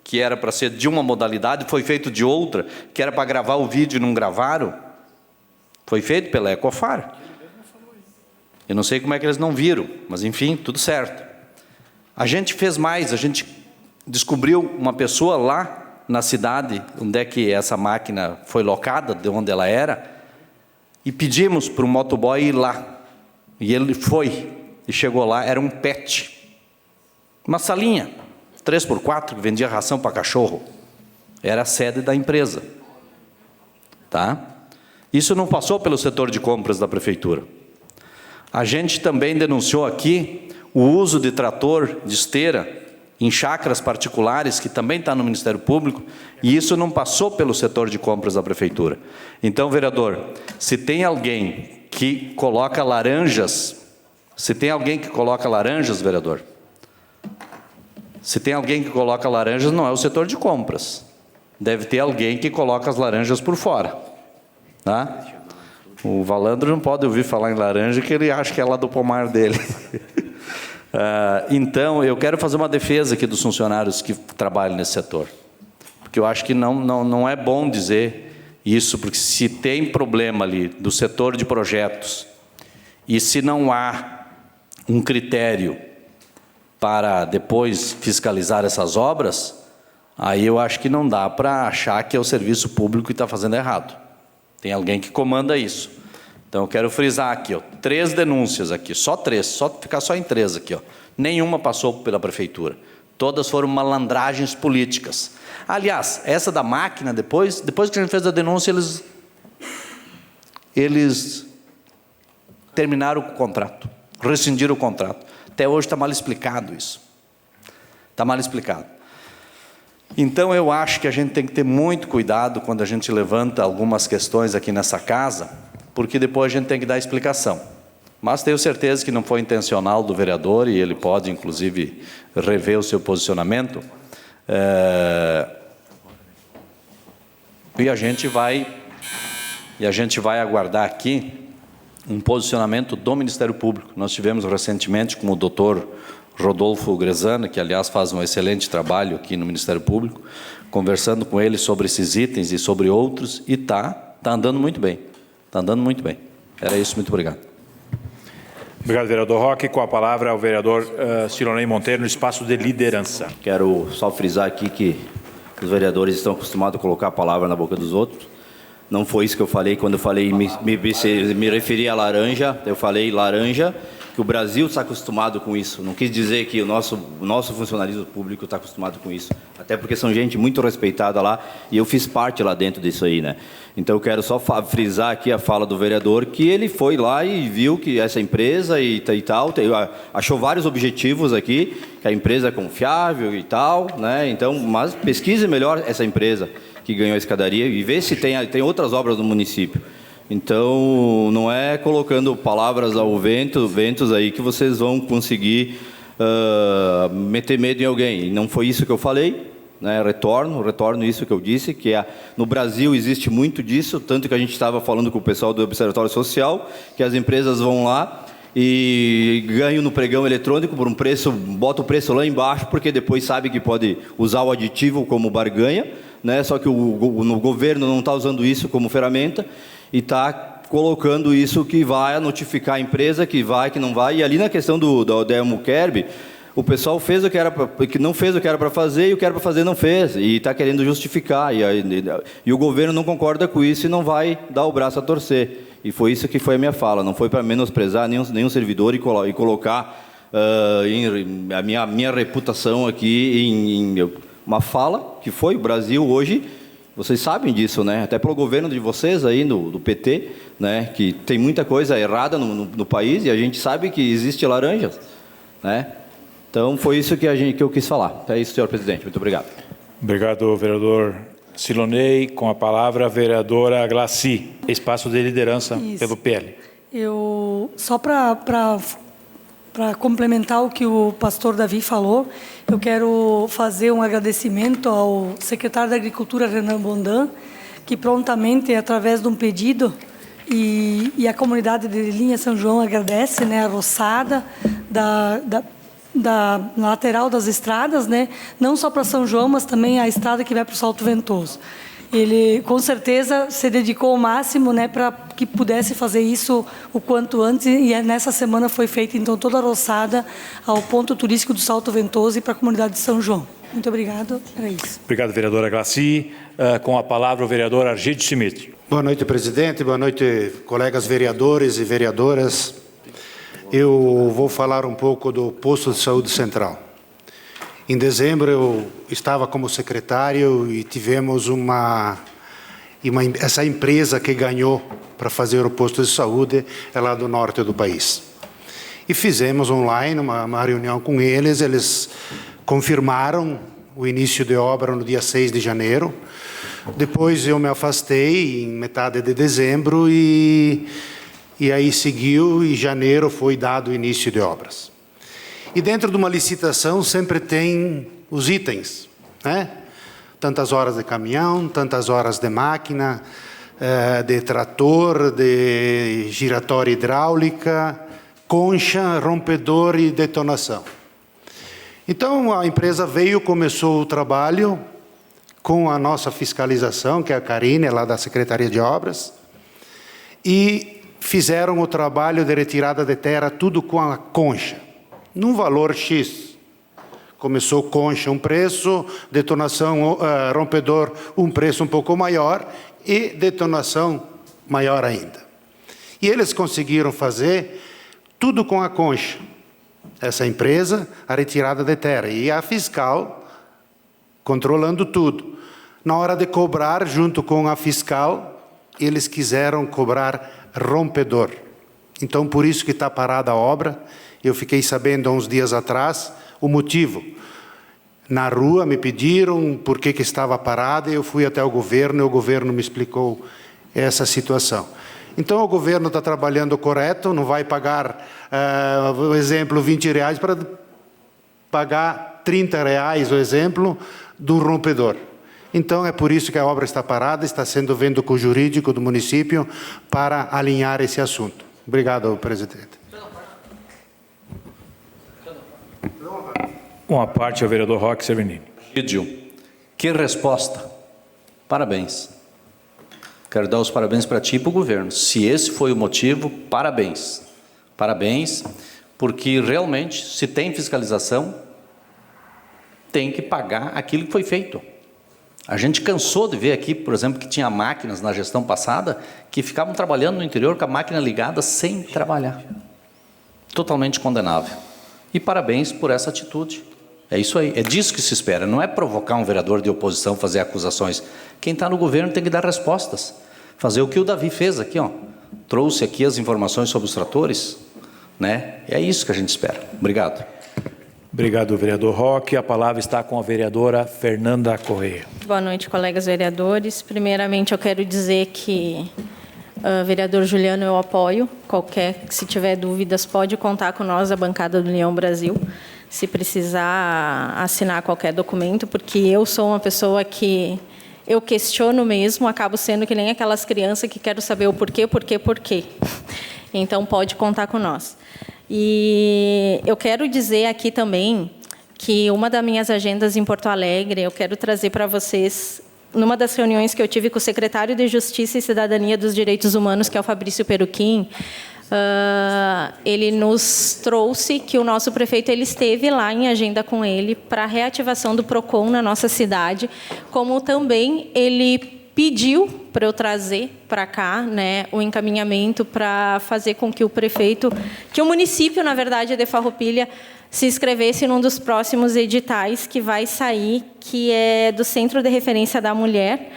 que era para ser de uma modalidade, foi feito de outra, que era para gravar o vídeo e não gravaram, foi feito pela Ecofar. Eu não sei como é que eles não viram, mas enfim, tudo certo. A gente fez mais, a gente descobriu uma pessoa lá na cidade, onde é que essa máquina foi locada, de onde ela era, e pedimos para o motoboy ir lá. E ele foi, e chegou lá, era um pet. Uma salinha, 3x4, que vendia ração para cachorro. Era a sede da empresa. Tá? Isso não passou pelo setor de compras da prefeitura. A gente também denunciou aqui o uso de trator, de esteira, em chácaras particulares, que também está no Ministério Público, e isso não passou pelo setor de compras da prefeitura. Então, vereador, se tem alguém que coloca laranjas, vereador, se tem alguém que coloca laranjas, não é o setor de compras. Deve ter alguém que coloca as laranjas por fora. Tá? O Valandro não pode ouvir falar em laranja, que ele acha que é lá do pomar dele. Então, eu quero fazer uma defesa aqui dos funcionários que trabalham nesse setor. Porque eu acho que não é bom dizer isso, porque se tem problema ali do setor de projetos, e se não há um critério para depois fiscalizar essas obras, aí eu acho que não dá para achar que é o serviço público que está fazendo errado. Tem alguém que comanda isso. Então, eu quero frisar aqui, ó, 3 denúncias aqui, só 3, ficar só em 3 aqui, ó. Nenhuma passou pela prefeitura. Todas foram malandragens políticas. Aliás, essa da máquina, depois que a gente fez a denúncia, eles terminaram o contrato, rescindiram o contrato. Até hoje está mal explicado isso. Está mal explicado. Então, eu acho que a gente tem que ter muito cuidado quando a gente levanta algumas questões aqui nessa casa, porque depois a gente tem que dar explicação. Mas tenho certeza que não foi intencional do vereador, e ele pode, inclusive, rever o seu posicionamento. E a gente vai aguardar aqui um posicionamento do Ministério Público. Nós tivemos recentemente com o doutor Rodolfo Grezana, que aliás faz um excelente trabalho aqui no Ministério Público, conversando com ele sobre esses itens e sobre outros, e tá andando muito bem. Está andando muito bem. Era isso, muito obrigado. Obrigado, vereador Roque. Com a palavra, o vereador Silonei Monteiro, no espaço de liderança. Quero só frisar aqui que os vereadores estão acostumados a colocar a palavra na boca dos outros. Não foi isso que eu falei quando eu falei, me referi a laranja, eu falei laranja, que o Brasil está acostumado com isso. Não quis dizer que o nosso funcionalismo público está acostumado com isso. Até porque são gente muito respeitada lá e eu fiz parte lá dentro disso aí, né? Então eu quero só frisar aqui a fala do vereador, que ele foi lá e viu que essa empresa e tal, achou vários objetivos aqui, que a empresa é confiável e tal, né? Então, mas pesquise melhor essa empresa que ganhou a escadaria e vê se tem outras obras no município. Então, não é colocando palavras ao ventos aí que vocês vão conseguir meter medo em alguém. E não foi isso que eu falei, né? Retorno isso que eu disse, que no Brasil existe muito disso, tanto que a gente estava falando com o pessoal do Observatório Social, que as empresas vão lá e ganham no pregão eletrônico por um preço, bota o preço lá embaixo, porque depois sabe que pode usar o aditivo como barganha, né? Só que o governo não está usando isso como ferramenta, e está colocando isso que vai notificar a empresa, que vai, que não vai. E ali na questão do Delmo Kerb, o pessoal fez o que não fez o que era para fazer, e o que era para fazer não fez. E está querendo justificar. E o governo não concorda com isso e não vai dar o braço a torcer. E foi isso que foi a minha fala. Não foi para menosprezar nenhum servidor e colocar a minha reputação aqui em uma fala que foi o Brasil hoje. Vocês sabem disso, né? Até pelo governo de vocês aí, do PT, né? Que tem muita coisa errada no país e a gente sabe que existe laranjas, né? Então, foi isso que eu quis falar. É isso, senhor presidente. Muito obrigado. Obrigado, vereador Silonei. Com a palavra, a vereadora Glaci. Espaço de liderança pelo PL. Só para complementar o que o pastor Davi falou, eu quero fazer um agradecimento ao secretário da Agricultura, Renan Bondan, que prontamente, através de um pedido, e a comunidade de Linha São João agradece, né, a roçada da lateral das estradas, né, não só para São João, mas também a estrada que vai para o Salto Ventoso. Ele, com certeza, se dedicou ao máximo, né, para que pudesse fazer isso o quanto antes, e nessa semana foi feita, então, toda a roçada ao ponto turístico do Salto Ventoso e para a comunidade de São João. Muito obrigado, era isso. Obrigado, vereadora Glaci. Com a palavra, o vereador Argídio Schmidt. Boa noite, presidente. Boa noite, colegas vereadores e vereadoras. Eu vou falar um pouco do posto de saúde central. Em dezembro, eu estava como secretário e tivemos essa empresa que ganhou para fazer o posto de saúde é lá do norte do país. E fizemos online uma reunião com eles, eles confirmaram o início de obra no dia 6 de janeiro. Depois eu me afastei em metade de dezembro e aí seguiu, e janeiro foi dado o início de obras. E dentro de uma licitação sempre tem os itens, né? Tantas horas de caminhão, tantas horas de máquina, de trator, de giratória hidráulica, concha, rompedor e detonação. Então a empresa veio, começou o trabalho com a nossa fiscalização, que é a Karine, lá da Secretaria de Obras, e fizeram o trabalho de retirada de terra, tudo com a concha, num valor X. Começou concha um preço, detonação, rompedor um preço um pouco maior e detonação maior ainda. E eles conseguiram fazer tudo com a concha. Essa empresa, a retirada de terra, e a fiscal controlando tudo. Na hora de cobrar, junto com a fiscal, eles quiseram cobrar rompedor. Então, por isso que está parada a obra. Eu fiquei sabendo há uns dias atrás o motivo. Na rua me pediram por que estava parada, eu fui até o governo e o governo me explicou essa situação. Então o governo está trabalhando correto, não vai pagar, por exemplo, R$20 para pagar R$30, o exemplo, do rompedor. Então é por isso que a obra está parada, está sendo vendo com o jurídico do município para alinhar esse assunto. Obrigado, presidente. Uma parte ao vereador Roque Severino. Egídio, que resposta. Parabéns. Quero dar os parabéns para ti e para o governo. Se esse foi o motivo, parabéns. Parabéns, porque realmente, se tem fiscalização, tem que pagar aquilo que foi feito. A gente cansou de ver aqui, por exemplo, que tinha máquinas na gestão passada que ficavam trabalhando no interior com a máquina ligada sem trabalhar. Totalmente condenável. E parabéns por essa atitude. É isso aí, é disso que se espera. Não é provocar um vereador de oposição fazer acusações. Quem está no governo tem que dar respostas. Fazer o que o Davi fez aqui, ó. Trouxe aqui as informações sobre os tratores, né? É isso que a gente espera. Obrigado. Obrigado, vereador Roque. A palavra está com a vereadora Fernanda Correia. Boa noite, colegas vereadores. Primeiramente, eu quero dizer que, vereador Juliano, eu apoio. Se tiver dúvidas, pode contar com nós, a bancada do União Brasil, se precisar assinar qualquer documento, porque eu sou uma pessoa que eu questiono mesmo, acabo sendo que nem aquelas crianças que quero saber o porquê. Então, pode contar com nós. E eu quero dizer aqui também que uma das minhas agendas em Porto Alegre, eu quero trazer para vocês, numa das reuniões que eu tive com o secretário de Justiça e Cidadania dos Direitos Humanos, que é o Fabrício Peruquim, ele nos trouxe que o nosso prefeito ele esteve lá em agenda com ele para a reativação do PROCON na nossa cidade, como também ele pediu para eu trazer para cá, né, o encaminhamento para fazer com que o prefeito, que o município, na verdade, de Farroupilha, se inscrevesse num dos próximos editais que vai sair, que é do Centro de Referência da Mulher,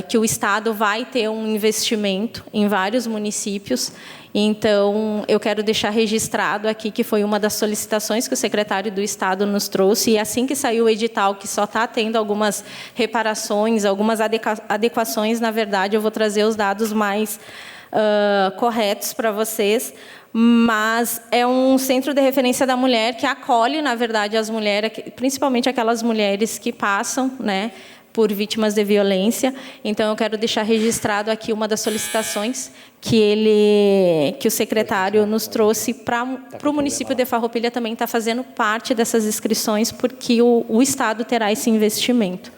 que o Estado vai ter um investimento em vários municípios. Então, eu quero deixar registrado aqui que foi uma das solicitações que o secretário do Estado nos trouxe, e assim que saiu o edital, que só está tendo algumas reparações, algumas adequações, na verdade, eu vou trazer os dados mais corretos para vocês, mas é um centro de referência da mulher que acolhe, na verdade, as mulheres, principalmente aquelas mulheres que passam, né, por vítimas de violência. Então, eu quero deixar registrado aqui uma das solicitações que o secretário nos trouxe para o município de Farroupilha também está fazendo parte dessas inscrições, porque o Estado terá esse investimento.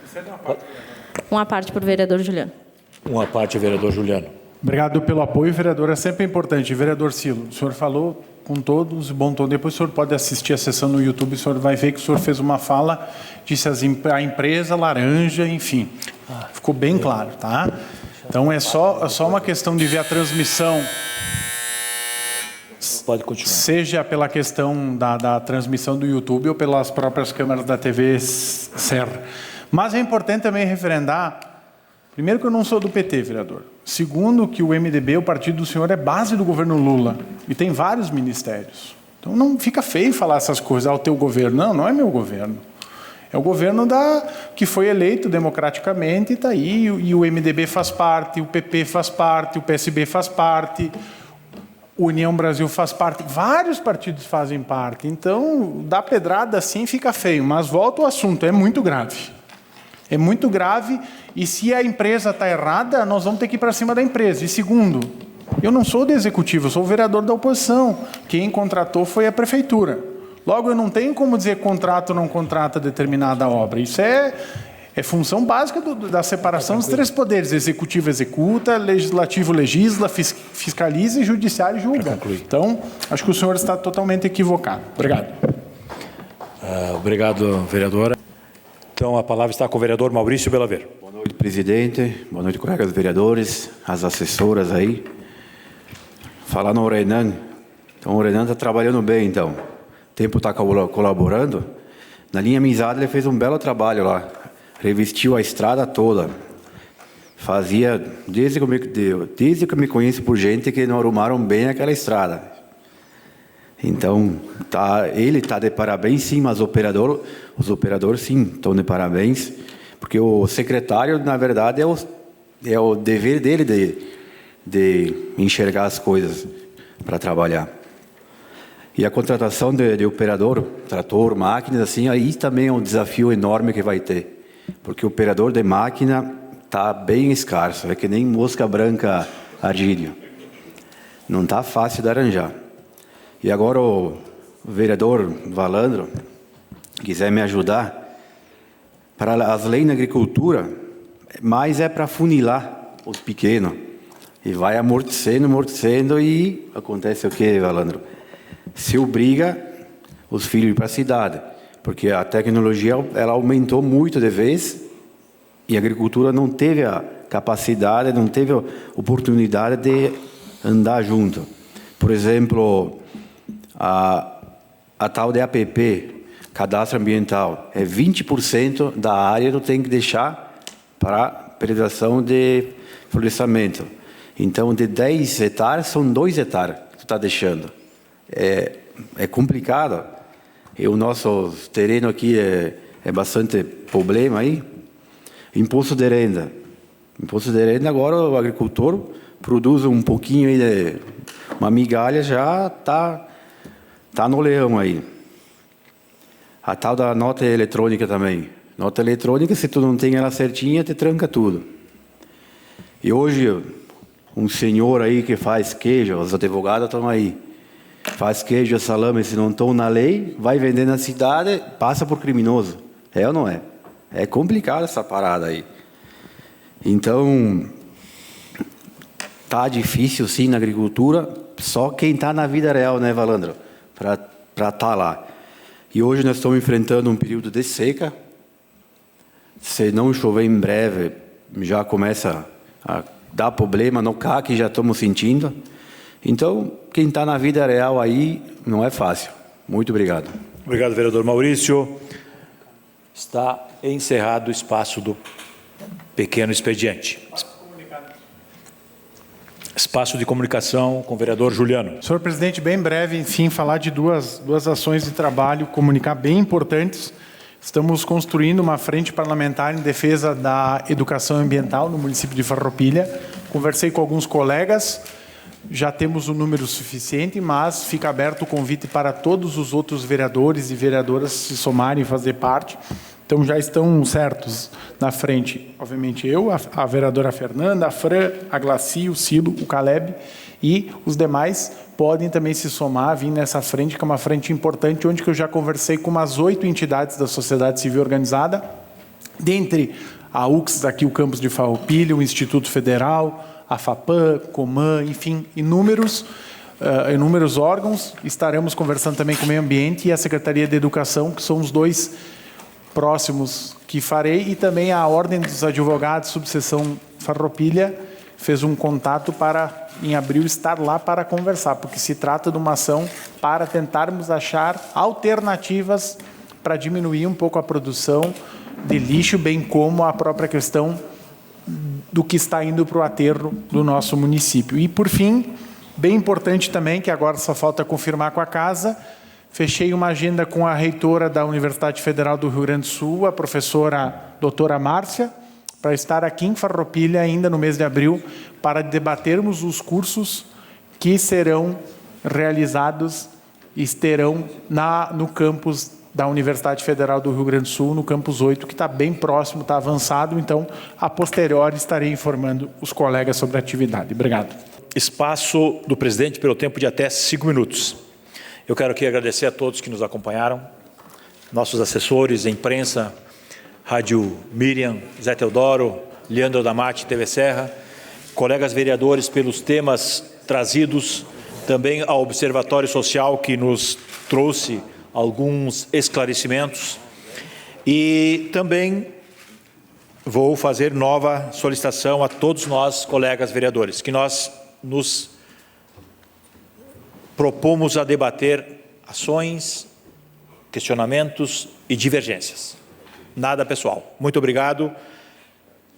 Uma parte para o vereador Juliano. Uma parte, vereador Juliano. Obrigado pelo apoio, vereador. É sempre importante. Vereador Cilo, o senhor falou com todos, bom tom. Depois o senhor pode assistir a sessão no YouTube, o senhor vai ver que o senhor fez uma fala, disse a empresa laranja, enfim. Ficou bem claro, tá? Então, é só uma questão de ver a transmissão. Pode continuar. Seja pela questão da transmissão do YouTube ou pelas próprias câmeras da TV SER. Mas é importante também referendar, primeiro, que eu não sou do PT, vereador. Segundo, que o MDB, o partido do senhor, é base do governo Lula. E tem vários ministérios. Então, não fica feio falar essas coisas ao teu governo. Não, não é meu governo. É o governo que foi eleito democraticamente e está aí. E o MDB faz parte, o PP faz parte, o PSB faz parte, o União Brasil faz parte. Vários partidos fazem parte. Então, dar pedrada assim fica feio. Mas volta ao assunto, é muito grave. É muito grave, e se a empresa está errada, nós vamos ter que ir para cima da empresa. E segundo, eu não sou do executivo, eu sou o vereador da oposição. Quem contratou foi a prefeitura. Logo, eu não tenho como dizer contrato ou não contrata determinada obra. Isso é função básica da separação dos três poderes. Executivo executa, legislativo legisla, fiscaliza e judiciário julga. Então, acho que o senhor está totalmente equivocado. Obrigado. Obrigado, vereadora. Então, a palavra está com o vereador Maurício Belaver. Boa noite, presidente. Boa noite, colegas vereadores, as assessoras aí. Falar no Renan. Então, o Renan está trabalhando bem, então. O tempo está colaborando. Na linha Amizade, ele fez um belo trabalho lá. Revestiu a estrada toda. Fazia, desde que eu me conheço por gente que não arrumaram bem aquela estrada. Então, ele está de parabéns, sim, mas os operadores, sim, estão de parabéns, porque o secretário, na verdade, é o dever dele de enxergar as coisas para trabalhar. E a contratação de operador, trator, máquinas, assim, aí também é um desafio enorme que vai ter, porque o operador de máquina está bem escasso, é que nem mosca branca argíleo. Não está fácil de arranjar. E agora o vereador Valandro, quiser me ajudar, para as leis na agricultura, mais é para funilar os pequenos. E vai amortecendo, e acontece o que, Valandro? Se obriga os filhos a ir para a cidade, porque a tecnologia ela aumentou muito de vez e a agricultura não teve a capacidade, não teve a oportunidade de andar junto. Por exemplo, a tal de APP, Cadastro Ambiental, é 20% da área que tem que deixar para preservação de florestamento. Então, de 10 hectares, são 2 hectares que tu está deixando. É complicado. E o nosso terreno aqui é bastante problema aí. Imposto de renda. Imposto de renda, agora o agricultor produz um pouquinho aí, uma migalha, já está no leão aí. A tal da nota eletrônica também. Nota eletrônica, se tu não tem ela certinha, te tranca tudo. E hoje, um senhor aí que faz queijo, os advogados estão aí, faz queijo e salame, se não estão na lei, vai vender na cidade, passa por criminoso. É ou não é? É complicado essa parada aí. Então, tá difícil sim na agricultura, só quem está na vida real, né, Valandro? Para estar lá. E hoje nós estamos enfrentando um período de seca. Se não chover em breve, já começa a dar problema no CAC, já estamos sentindo. Então, quem está na vida real aí, não é fácil. Muito obrigado. Obrigado, vereador Maurício. Está encerrado o espaço do pequeno expediente. Espaço de comunicação com o vereador Juliano. Senhor presidente, bem breve, enfim, falar de duas ações de trabalho, comunicar bem importantes. Estamos construindo uma frente parlamentar em defesa da educação ambiental no município de Farroupilha. Conversei com alguns colegas, já temos um número suficiente, mas fica aberto o convite para todos os outros vereadores e vereadoras se somarem e fazer parte. Então, já estão certos na frente, obviamente, eu, a vereadora Fernanda, a Fran, a Glaci, o Cilo, o Caleb, e os demais podem também se somar, vir nessa frente, que é uma frente importante, onde que eu já conversei com umas 8 entidades da sociedade civil organizada, dentre a UCS, aqui o campus de Farroupilha, o Instituto Federal, a FAPAM, Coman, enfim, inúmeros órgãos. Estaremos conversando também com o Meio Ambiente e a Secretaria de Educação, que são os dois próximos que farei, e também a Ordem dos Advogados, subseção Farroupilha, fez um contato para, em abril, estar lá para conversar, porque se trata de uma ação para tentarmos achar alternativas para diminuir um pouco a produção de lixo, bem como a própria questão do que está indo para o aterro do nosso município. E, por fim, bem importante também, que agora só falta confirmar com a casa, fechei uma agenda com a reitora da Universidade Federal do Rio Grande do Sul, a professora doutora Márcia, para estar aqui em Farroupilha ainda no mês de abril, para debatermos os cursos que serão realizados e estarão no campus da Universidade Federal do Rio Grande do Sul, no campus 8, que está bem próximo, está avançado, então, a posteriori, estarei informando os colegas sobre a atividade. Obrigado. Espaço do presidente pelo tempo de até 5 minutos. Eu quero aqui agradecer a todos que nos acompanharam, nossos assessores, a imprensa, Rádio Miriam, Zé Teodoro, Leandro Damati, TV Serra, colegas vereadores pelos temas trazidos, também ao Observatório Social, que nos trouxe alguns esclarecimentos, e também vou fazer nova solicitação a todos nós, colegas vereadores, que nós nos propomos a debater ações, questionamentos e divergências. Nada pessoal. Muito obrigado.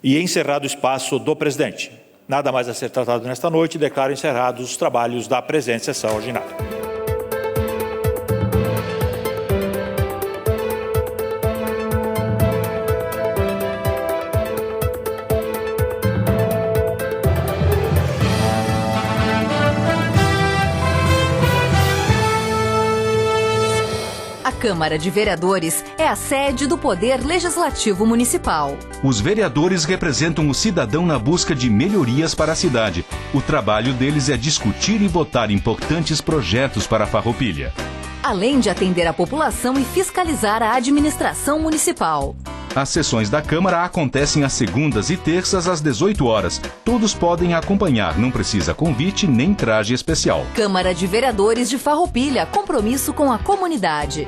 E encerrado o espaço do presidente. Nada mais a ser tratado nesta noite. Declaro encerrados os trabalhos da presente sessão ordinária. A Câmara de Vereadores é a sede do Poder Legislativo Municipal. Os vereadores representam o cidadão na busca de melhorias para a cidade. O trabalho deles é discutir e votar importantes projetos para a Farroupilha. além de atender a população e fiscalizar a administração municipal. As sessões da Câmara acontecem às segundas e terças às 18 horas. Todos podem acompanhar, não precisa convite nem traje especial. Câmara de Vereadores de Farroupilha, compromisso com a comunidade.